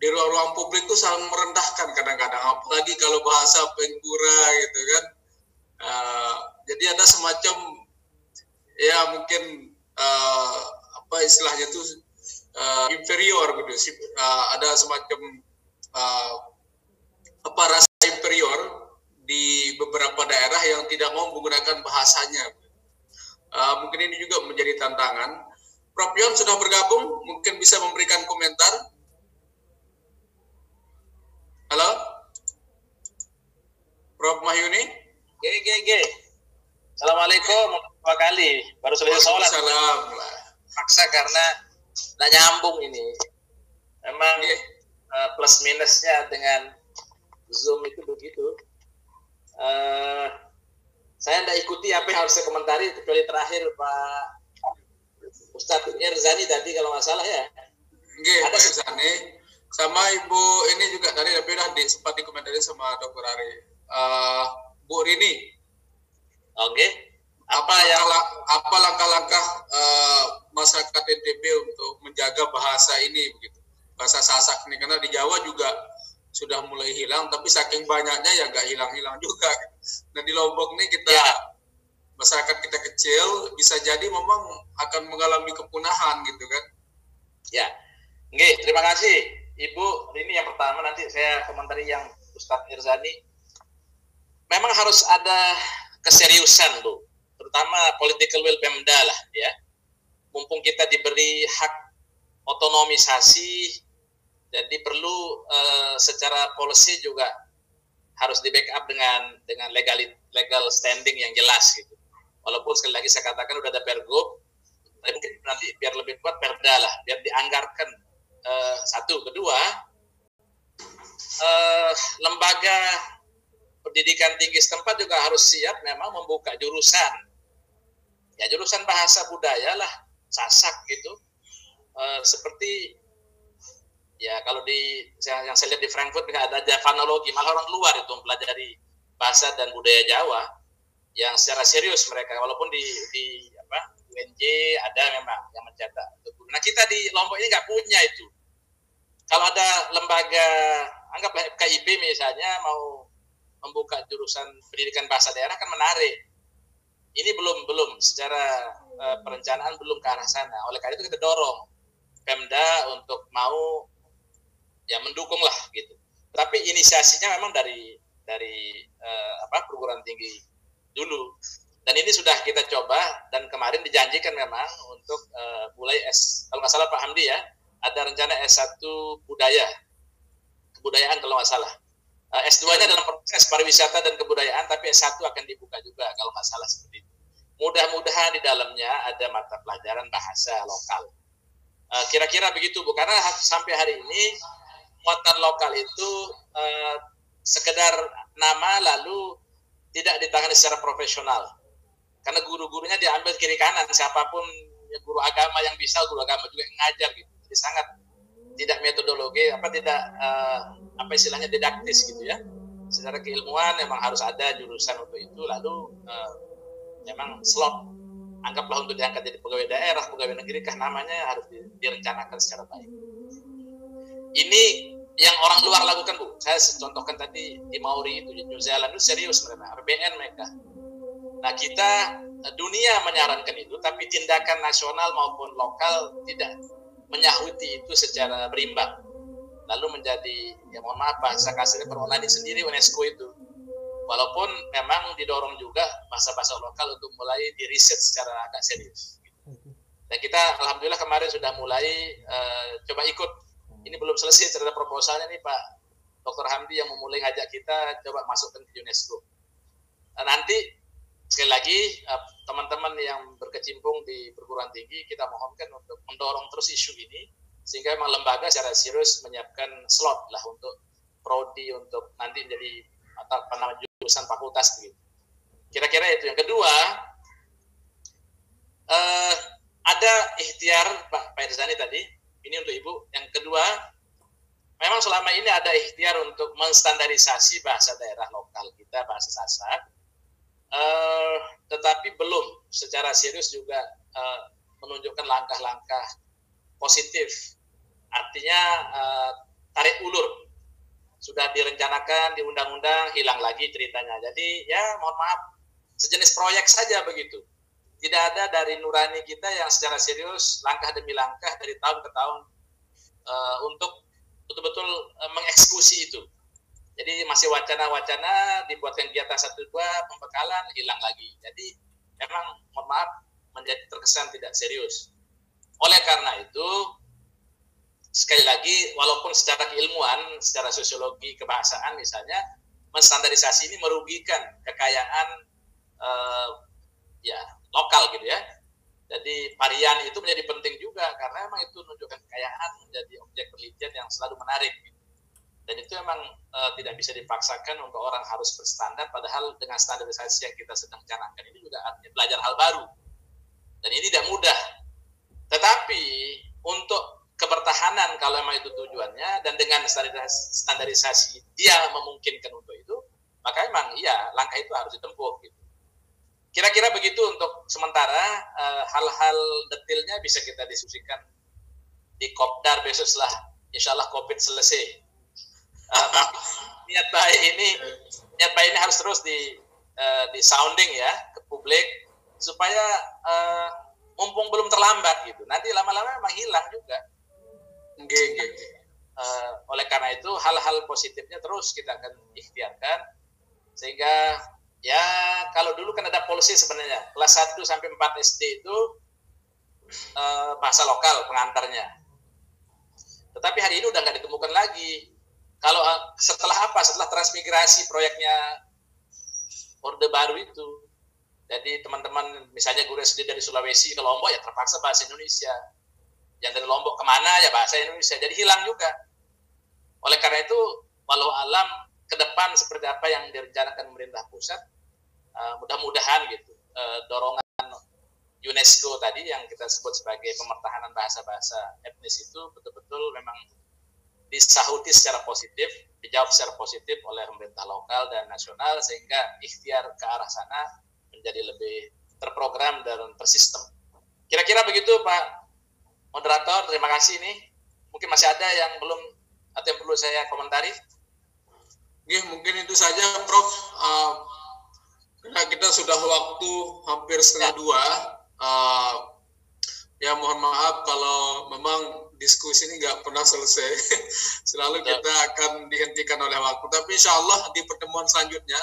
di ruang-ruang publik itu saling merendahkan kadang-kadang, apalagi kalau bahasa Pengkura gitu kan. Jadi ada semacam ya mungkin istilahnya itu inferior gitu, ada semacam rasa inferior di beberapa daerah yang tidak mau menggunakan bahasanya. Mungkin ini juga menjadi tantangan. Prof. Yon sudah bergabung, mungkin bisa memberikan komentar. Halo, Prof. Mahyuni. G. Assalamualaikum, dua kali baru selesai sholat. Paksa karena nggak nyambung ini. Memang plus minusnya dengan Zoom itu begitu. Saya tidak ikuti apa yang harus saya komentari kecuali terakhir Pak Ustadz Irzani tadi kalau nggak salah ya. Ada Pak Irzani sama Ibu ini juga tadi sudah sempat dikomentari sama Dr. Ari. Bu Rini. Oke. Apa langkah-langkah masyarakat NTB untuk menjaga bahasa ini begitu? Bahasa Sasak ini karena di Jawa juga sudah mulai hilang, tapi saking banyaknya ya nggak hilang-hilang juga. Dan di Lombok nih masyarakat kita kecil, bisa jadi memang akan mengalami kepunahan gitu kan? Ya, oke, terima kasih Ibu. Ini yang pertama, nanti saya komentari yang Ustadz Irzani. Memang harus ada keseriusan Bu, terutama political will Pemda lah ya. Mumpung kita diberi hak otonomisasi, jadi perlu secara policy juga harus di backup dengan legal standing yang jelas gitu. Walaupun sekali lagi saya katakan udah ada pergub, tapi mungkin nanti biar lebih kuat perda lah, biar dianggarkan. Satu, kedua, lembaga pendidikan tinggi setempat juga harus siap memang membuka jurusan, ya jurusan bahasa budaya lah, Sasak gitu, seperti ya kalau yang saya lihat di Frankfurt ada Javanologi, malah orang luar itu mempelajari bahasa dan budaya Jawa yang secara serius mereka, walaupun di UNJ ada memang yang mencetak. Nah kita di Lombok ini nggak punya itu. Kalau ada lembaga, anggaplah FKIP misalnya mau membuka jurusan pendidikan bahasa daerah kan menarik. Ini belum secara perencanaan belum ke arah sana. Oleh karena itu kita dorong Pemda untuk mau ya mendukung lah gitu. Tapi inisiasinya memang dari perguruan tinggi dulu. Dan ini sudah kita coba dan kemarin dijanjikan memang untuk mulai kalau nggak salah Pak Hamdi ya, ada rencana S1 kebudayaan kalau nggak salah. S2-nya dalam proses pariwisata dan kebudayaan, tapi S1 akan dibuka juga kalau nggak salah seperti itu. Mudah-mudahan di dalamnya ada mata pelajaran bahasa lokal. Kira-kira begitu Bu, karena sampai hari ini muatan lokal itu sekedar nama lalu tidak ditangani secara profesional. Karena guru-gurunya diambil kiri kanan, siapapun ya, guru agama yang bisa, guru agama juga yang ngajar gitu. Jadi sangat tidak metodologi, istilahnya didaktis gitu ya. Secara keilmuan memang harus ada jurusan untuk itu, lalu memang slot anggaplah untuk diangkat jadi pegawai daerah, pegawai negeri kah namanya harus direncanakan secara baik. Ini yang orang luar lakukan Bu, saya contohkan tadi di Maori itu, di New Zealand itu serius mereka, RBN mereka. Nah kita dunia menyarankan itu, tapi tindakan nasional maupun lokal tidak menyahuti itu secara berimbang. Lalu menjadi, ya mohon maaf bahasa kasarnya perundang sendiri UNESCO itu. Walaupun memang didorong juga bahasa-bahasa lokal untuk mulai diriset secara agak serius. Dan kita alhamdulillah kemarin sudah mulai coba ikut. Ini belum selesai cerita proposalnya nih Pak Dr. Hamdi yang memulai ngajak kita coba masukkan ke UNESCO. Nanti sekali lagi teman-teman yang berkecimpung di perguruan tinggi kita mohonkan untuk mendorong terus isu ini sehingga memang lembaga secara serius menyiapkan slot lah untuk prodi untuk nanti menjadi jurusan fakultas begitu. Kira-kira itu. Yang kedua, ada ikhtiar Pak Irzani tadi, ini untuk Ibu. Yang kedua, memang selama ini ada ikhtiar untuk menstandarisasi bahasa daerah lokal kita, bahasa Sasak, tetapi belum secara serius juga menunjukkan langkah-langkah positif. Artinya tarik ulur. Sudah direncanakan di undang-undang, hilang lagi ceritanya. Jadi ya mohon maaf, sejenis proyek saja begitu. Tidak ada dari nurani kita yang secara serius, langkah demi langkah dari tahun ke tahun untuk betul-betul mengeksekusi itu. Jadi masih wacana-wacana, dibuat kegiatan 1-2, pembekalan, hilang lagi. Jadi memang mohon maaf menjadi terkesan tidak serius. Oleh karena itu, sekali lagi, walaupun secara keilmuan, secara sosiologi kebahasaan misalnya, menstandarisasi ini merugikan kekayaan lokal gitu ya. Jadi varian itu menjadi penting juga karena memang itu menunjukkan kekayaan, menjadi objek penelitian yang selalu menarik. Dan itu memang tidak bisa dipaksakan untuk orang harus berstandar, padahal dengan standarisasi yang kita sedang canangkan ini juga artinya belajar hal baru. Dan ini tidak mudah. Tetapi untuk kebertahanan kalau memang itu tujuannya dan dengan standarisasi dia memungkinkan untuk itu, maka memang iya langkah itu harus ditempuh gitu. Kira-kira begitu untuk sementara. Hal-hal detailnya bisa kita diskusikan di Kopdar besok setelah insya Allah COVID selesai. Niat baik ini harus terus di sounding ya ke publik supaya mumpung belum terlambat gitu. Nanti lama-lama memang hilang juga. Oleh karena itu hal-hal positifnya terus kita akan ikhtiarkan sehingga ya kalau dulu kan ada polisi sebenarnya kelas 1 sampai 4 SD itu bahasa lokal pengantarnya. Tetapi hari ini udah nggak ditemukan lagi. Kalau setelah transmigrasi proyeknya Orde Baru itu, jadi teman-teman misalnya guru SD dari Sulawesi ke Lombok ya terpaksa bahasa Indonesia. Yang dari Lombok kemana ya bahasa Indonesia. Jadi hilang juga. Oleh karena itu, walau alam ke depan seperti apa yang direncanakan pemerintah pusat, mudah-mudahan gitu dorongan UNESCO tadi yang kita sebut sebagai pemertahanan bahasa-bahasa etnis itu betul-betul memang disahuti secara positif, dijawab secara positif oleh pemerintah lokal dan nasional sehingga ikhtiar ke arah sana menjadi lebih terprogram dan tersistem. Kira-kira begitu Pak Moderator, terima kasih nih. Mungkin masih ada yang belum atau yang perlu saya komentari? Mungkin itu saja Prof. Karena kita sudah waktu hampir setengah 2. Ya mohon maaf kalau memang diskusi ini nggak pernah selesai. Selalu kita akan dihentikan oleh waktu. Tapi insya Allah di pertemuan selanjutnya,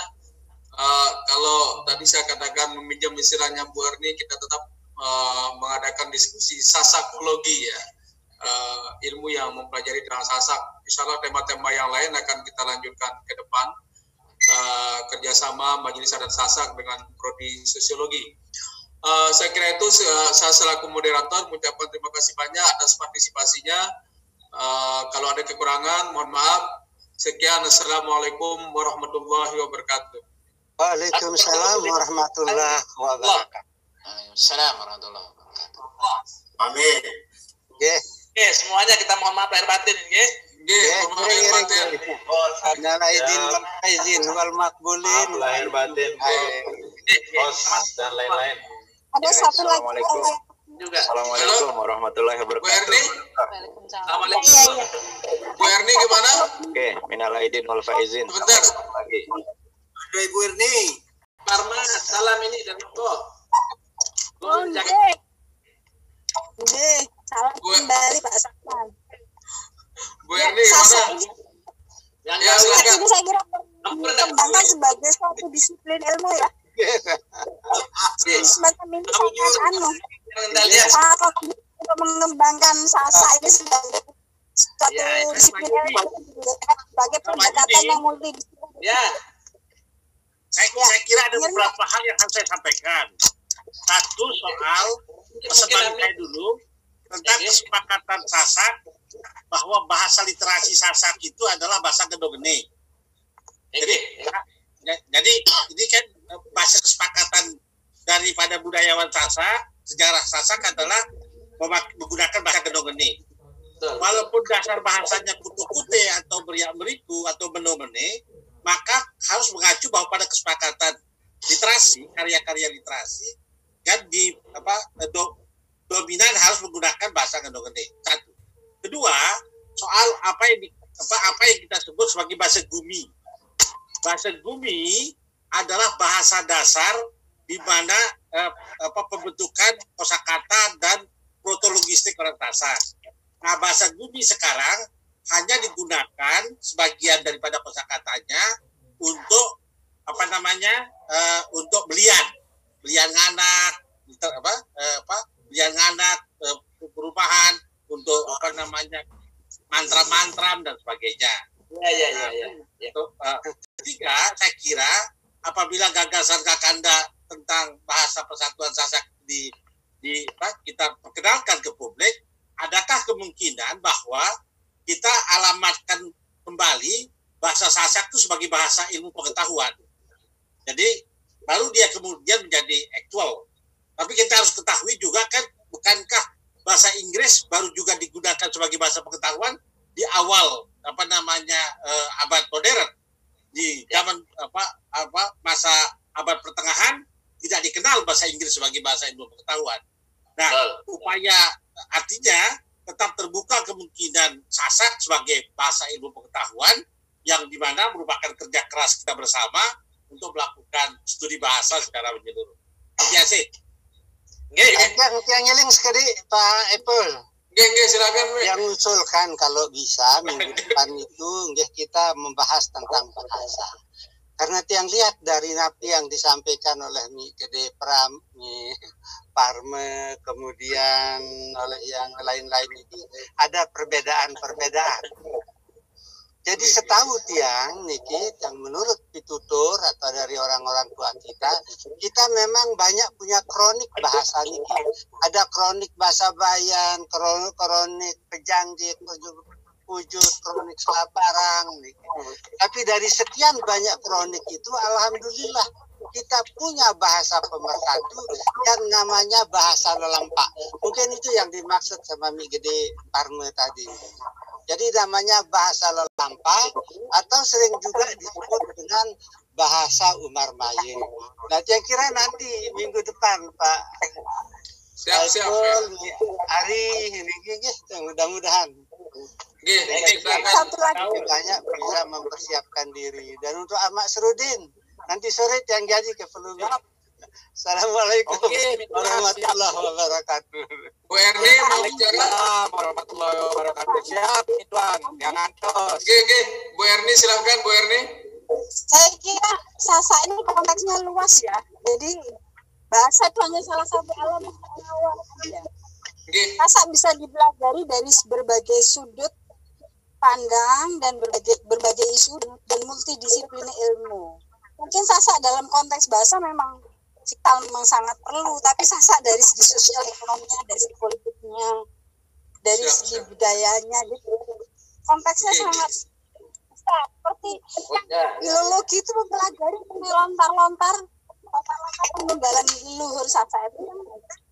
kalau tadi saya katakan meminjam istilahnya Bu Erni, kita tetap mengadakan diskusi sasakologi ya, ilmu yang mempelajari tentang Sasak. Insya Allah tema-tema yang lain akan kita lanjutkan ke depan, kerjasama Majelis Adat Sasak dengan Prodi Sosiologi. Saya kira itu saya selaku moderator mengucapkan terima kasih banyak atas partisipasinya. Kalau ada kekurangan mohon maaf. Sekian, assalamualaikum warahmatullahi wabarakatuh. Waalaikumsalam warahmatullahi wabarakatuh. Assalamualaikum warahmatullahi wabarakatuh. Amin. Oke, semuanya kita mohon maaf lahir batin nggih. Minal aidin wal makbulin. Lahir batin, host dan lain-lain. Ada satu lagi. Juga. Assalamualaikum warahmatullahi wabarakatuh. Assalamualaikum. Bu Erni gimana? Oke, minal aidin wal faizin. Sebentar. Lagi. Ada Ibu Erni. Parma, salam ini dari Moko. Salam kembali Pak Sakman. Bu Erni gimana? Yang ini saya kira perkembangan sebagai suatu disiplin ilmu ya. Semacam ini saya untuk mengembangkan Sasa ini sebagai suatu disiplin ilmu sebagai pendekatan yang multidisiplin. Ya. Saya kira ada beberapa hal yang harus saya sampaikan. Satu soal persembahan saya dulu tentang kesepakatan Sasak bahwa bahasa literasi Sasak itu adalah bahasa Gedogene. Jadi ini kan bahasa kesepakatan daripada budayawan Sasak, sejarah Sasak adalah menggunakan bahasa Gedogene. Walaupun dasar bahasanya kutu-kute atau beriak-beriku atau benomene, maka harus mengacu bahwa pada kesepakatan literasi, karya-karya literasi kan dominan harus menggunakan bahasa Gedogene. Satu. Kedua, soal apa yang kita sebut sebagai bahasa Gumi. Bahasa Gumi adalah bahasa dasar di mana pembentukan kosakata dan protologistik orang Sasak. Nah, bahasa Gumi sekarang hanya digunakan sebagian daripada kosakatanya untuk untuk belian anak, belian anak, perumahan, untuk mantra-mantra dan sebagainya. Ketiga, saya kira apabila gagasan Kakanda tentang bahasa Persatuan Sasak kita perkenalkan ke publik, adakah kemungkinan bahwa kita alamatkan kembali bahasa Sasak itu sebagai bahasa ilmu pengetahuan? Jadi baru dia kemudian menjadi aktual. Tapi kita harus ketahui juga kan, bukankah bahasa Inggris baru juga digunakan sebagai bahasa pengetahuan di awal abad modern, di zaman masa abad pertengahan tidak dikenal bahasa Inggris sebagai bahasa ilmu pengetahuan. Nah, upaya artinya tetap terbuka kemungkinan Sasak sebagai bahasa ilmu pengetahuan yang dimana merupakan kerja keras kita bersama untuk melakukan studi bahasa secara menyeluruh. Terima kasih. Yang nyeling sekali Pak Epul. Silakan. Yang usulkan kalau bisa minggu depan itu kita membahas tentang bahasa. Karena yang lihat dari napi yang disampaikan oleh Mi Gede Pram, Mi Parme, kemudian oleh yang lain-lain itu ada perbedaan-perbedaan. Jadi setahu tiang niki yang menurut pitutur atau dari orang-orang tua kita memang banyak punya kronik bahasa niki. Ada kronik bahasa Bayan, kronik Pejanjit, wujud kronik Selaparang niki. Tapi dari sekian banyak kronik itu alhamdulillah kita punya bahasa pemersatu yang namanya bahasa Lelampak. Mungkin itu yang dimaksud sama Mi Gede Parme tadi. Jadi namanya bahasa Lelampak atau sering juga disebut dengan bahasa Umar Mayeng. Nah, saya kira nanti minggu depan Pak Siap. Ari ini mudah-mudahan. Satu lagi banyak bisa mempersiapkan diri. Dan untuk Ahmad Serudin nanti sore yang jadi ke Pelulu. Assalamualaikum warahmatullahi wabarakatuh. Bu Erni mau bicara? Warahmatullahi wabarakatuh. Siap, Tuan. Jangan tos. Oke. Bu Erni silahkan, Bu Erni. saya kira Sasak ini konteksnya luas ya. Jadi bahasa itu hanya salah satu elemen pengawal saja. Sasak bisa dipelajari dari berbagai sudut pandang dan berbagai isu dan multidisiplin ilmu. Mungkin Sasak dalam konteks bahasa memang sangat perlu, tapi Sasak dari segi sosial ekonominya, dari segi politiknya, dari segi budayanya, gitu. Konteksnya sangat seperti filologi itu mempelajari lontar-lontar peninggalan leluhur Sasak itu yang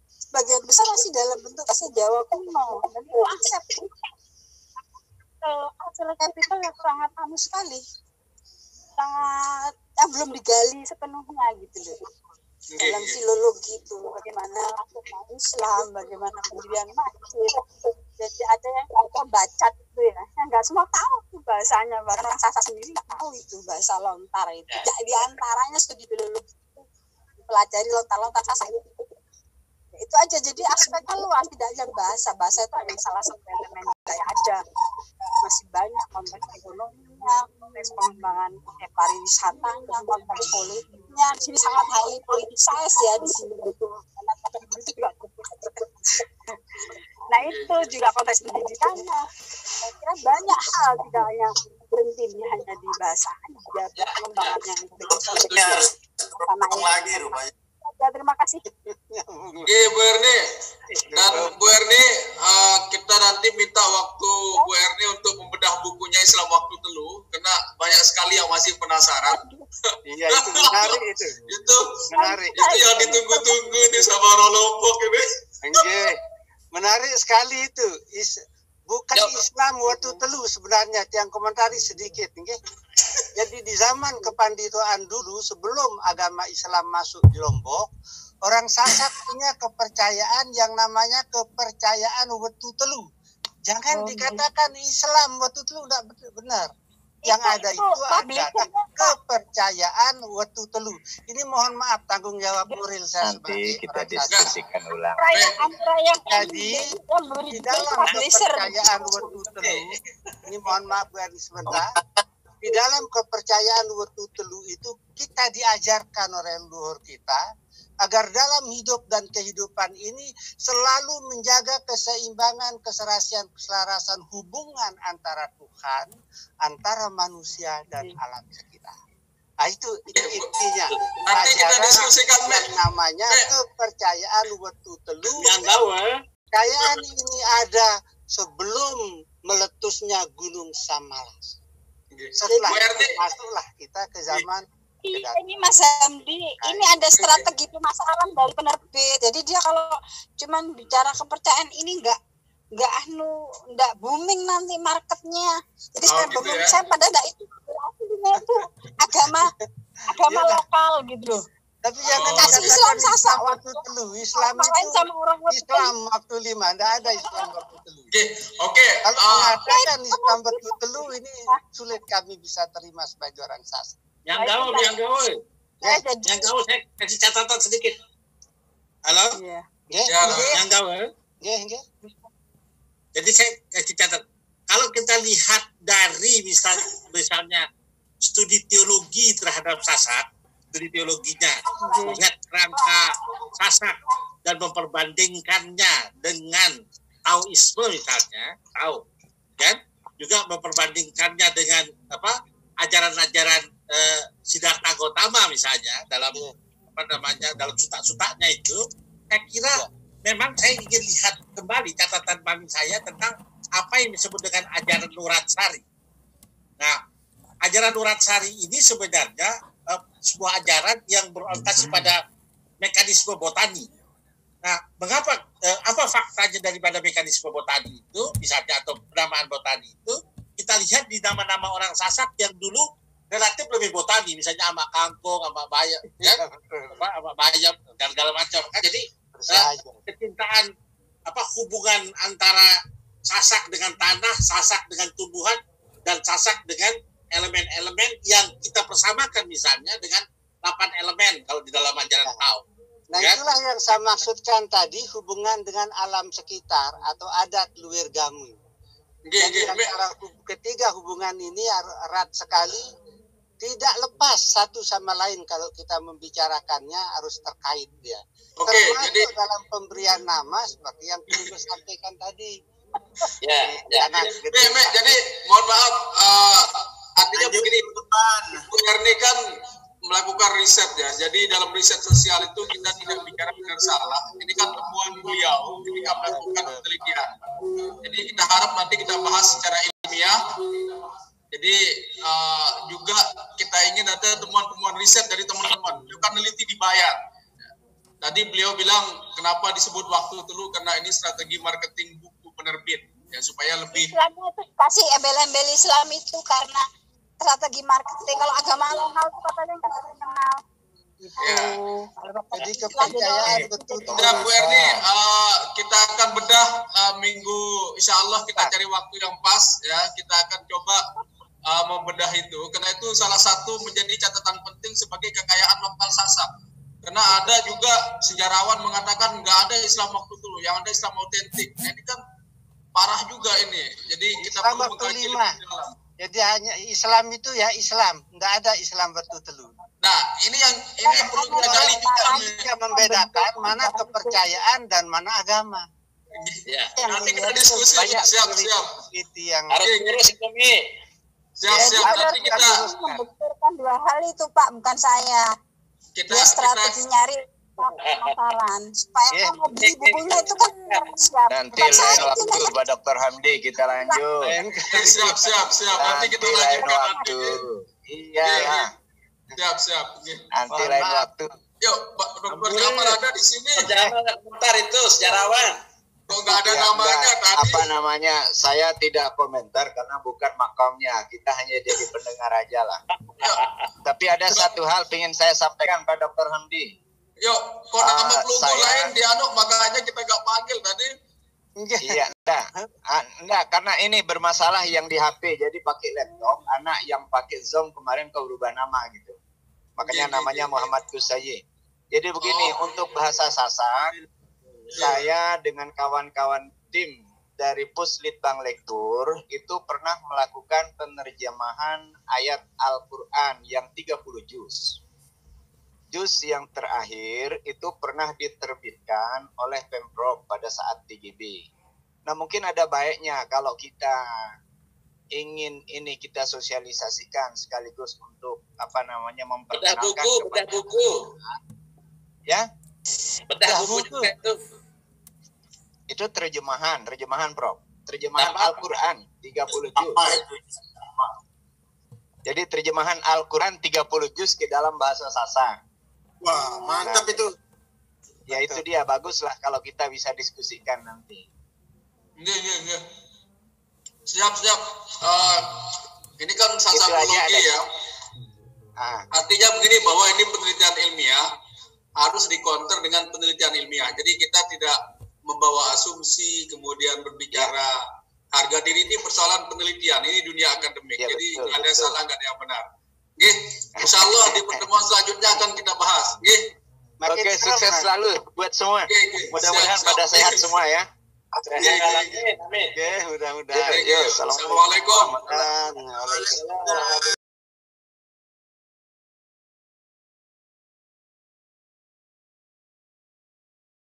sebagian besar masih dalam bentuk bahasa Jawa kuno, dan itu aspek kapital yang sangat sekali, sangat yang belum digali sepenuhnya gitu loh. Dalam filologi itu bagaimana Islam, bagaimana kemudian masjid. Jadi ada yang baca itu ya, yang nggak semua tahu tuh bahasanya, bahkan orang Sasak sendiri nggak tahu itu bahasa lontar itu. Di antaranya studi filologi itu pelajari lontar-lontar Sasak itu aja. Jadi aspeknya luas, tidak hanya bahasa itu hanya salah satu elemen budaya aja, masih banyak konteks ekonominya, konteks pengembangan pariwisatanya, konteks politiknya. Di sini sangat high politicized ya di sini itu. Nah itu juga konteks pendidikannya. Saya kira banyak hal, tidak hanya berhenti hanya di bahasa aja, pengembangan yang lagi rupanya. Ya, terima kasih. Oke, Bu Erni. Dan Bu Erni, kita nanti minta waktu Bu Erni untuk membedah bukunya Islam Waktu Telu, karena banyak sekali yang masih penasaran. Iya, itu menarik itu. Itu menarik. Itu yang ditunggu-tunggu nih sama orang Lombok ini. Oke. Menarik sekali itu. Bukan Islam Waktu Telu sebenarnya, yang komentari sedikit, okay? Jadi di zaman kepanditoan dulu sebelum agama Islam masuk di Lombok, orang Sasak punya kepercayaan yang namanya kepercayaan Waktu Telu. Jangan dikatakan Islam Waktu Telu, tidak benar. yang ada itu adalah kepercayaan wetu telu. Ini mohon maaf tanggung jawab moral saya Nanti sebagai kita orang diskusikan ulang. Jadi di dalam kepercayaan wetu telu, ini mohon maaf Bu Erni sebentar. Di dalam kepercayaan wetu telu itu kita diajarkan oleh leluhur kita agar dalam hidup dan kehidupan ini selalu menjaga keseimbangan, keselarasan hubungan antara Tuhan, antara manusia dan alam sekitar. Nah, itu intinya. Nanti kita diskusikan yang namanya kepercayaan wetu telu. Kepercayaan ini ada sebelum meletusnya Gunung Samalas. Setelah itu masuklah kita ke zaman. Ini Mas Hamdi, ini ada strategi pemasaran dari penerbit. Jadi dia kalau cuman bicara kepercayaan ini enggak booming nanti marketnya. Jadi saya pada enggak itu agama lokal gitu loh. Tapi jangan kasih Islam sasak waktu telu. Islam itu Islam waktu 5, enggak ada Islam waktu telu. Oke. Kalau mengatakan Islam waktu telu ini sulit kami bisa terima sebagai orang sasak. Yang gaul. Yang gaul saya kasih catatan sedikit. Halo? Iya. Yang gaul. Jadi saya kasih catatan. Kalau kita lihat dari misalnya studi teologi terhadap Sasak, studi teologinya, lihat kerangka Sasak dan memperbandingkannya dengan Taoisme misalnya, kan? Juga memperbandingkannya dengan ajaran-ajaran Siddhartha Gautama misalnya dalam dalam sutak-sutaknya itu, saya kira memang saya ingin lihat kembali catatan mami saya tentang apa yang disebut dengan ajaran Nuratsari. Nah, ajaran Nuratsari ini sebenarnya sebuah ajaran yang berorientasi pada mekanisme botani. Nah, mengapa apa faktanya daripada mekanisme botani itu misalnya atau penamaan botani itu? Kita lihat di nama-nama orang Sasak yang dulu relatif lebih botani, misalnya sama kangkung, sama bayam, sama bayam dan segala macam. Jadi kecintaan hubungan antara Sasak dengan tanah, Sasak dengan tumbuhan, dan Sasak dengan elemen-elemen yang kita persamakan misalnya dengan 8 elemen kalau di dalam ajaran Tao. Nah, itulah yang saya maksudkan tadi, hubungan dengan alam sekitar atau adat luwir gamu. Jadi antara ketiga hubungan ini erat sekali, tidak lepas satu sama lain kalau kita membicarakannya harus terkait dia. Termasuk jadi dalam pemberian nama seperti yang Ibu sampaikan tadi. Jadi mohon maaf, artinya begini, Bu Erni kan melakukan riset ya. Jadi dalam riset sosial itu kita tidak bicara benar salah. Ini kan temuan beliau, jadi kita melakukan penelitian. Jadi kita harap nanti kita bahas secara ilmiah. Jadi juga kita ingin ada temuan-temuan riset dari teman-teman. Itu kan peneliti dibayar. Tadi beliau bilang kenapa disebut waktu telu, karena ini strategi marketing buku penerbit ya, supaya lebih Islam itu kasih embel-embel Islam itu karena strategi marketing. Kalau agama lokal itu katanya nggak terkenal. Jadi kepercayaan betul. Bu Erni, kita akan bedah minggu, insya Allah kita cari waktu yang pas ya. Kita akan coba membedah itu, karena itu salah satu menjadi catatan penting sebagai kekayaan lokal Sasak. Karena ada juga sejarawan mengatakan nggak ada Islam waktu dulu, yang ada Islam autentik. Nah, ini kan parah juga ini. Jadi kita perlu mengkaji lebih dalam. Jadi hanya Islam itu ya Islam, nggak ada Islam bertelu. Nah, ini yang perlu kita gali juga. Yang membedakan mana kepercayaan dan mana agama. Ya, nanti kita diskusi. Siap. Harus ngurus ekonomi. Siap. Nanti kita membuktikan dua hal itu Pak, bukan saya. Dia strategi nyari pemasaran supaya mau beli bukunya itu kan siap. Nanti lain waktu Pak Dr. Hamdi kita lanjut. Siap. Nanti kita lanjutkan. Iya. Siap. Nanti lain waktu. Yuk, Pak Dr. Jamal ada di sini. Jangan komentar itu sejarawan. Kok nggak ada namanya tadi? Apa namanya? Saya tidak komentar karena bukan makamnya. Kita hanya jadi pendengar aja lah. Tapi ada satu hal ingin saya sampaikan Pak Dr. Hamdi. Yuk, kok nama logo lain dianuk, makanya kita nggak panggil tadi. Iya, enggak, karena ini bermasalah yang di HP, jadi pakai laptop. Anak yang pakai Zoom kemarin kau berubah nama gitu. Makanya namanya Muhammad Kusayi. Jadi begini, untuk bahasa Sasak, saya dengan kawan-kawan tim dari Puslitbang Lektur itu pernah melakukan penerjemahan ayat Al-Quran yang 30 juz. Juz yang terakhir itu pernah diterbitkan oleh Pemprov pada saat TGB. Nah, mungkin ada baiknya kalau kita ingin ini kita sosialisasikan sekaligus untuk memperkenalkan bedah buku. Ya? Bedah buku juga itu. Itu terjemahan Prof. Terjemahan Al-Quran 30 juz. Jadi terjemahan Al-Quran 30 juz ke dalam bahasa Sasak. Wah, mantap itu. Ya itu dia, baguslah kalau kita bisa diskusikan nanti. Iya. Siap. Ini kan sasakologi ya. Artinya begini, bahwa ini penelitian ilmiah harus dikonter dengan penelitian ilmiah. Jadi kita tidak membawa asumsi, kemudian berbicara harga diri. Ini persoalan penelitian, ini dunia akademik. Ya, jadi betul, ada salah, nggak ada yang benar. Insya Allah di pertemuan selanjutnya akan kita bahas. Oke, sukses selalu buat semua. Mudah-mudahan pada sehat semua ya. Amin. Mudah-mudahan. Assalamualaikum. Waalaikumsalam.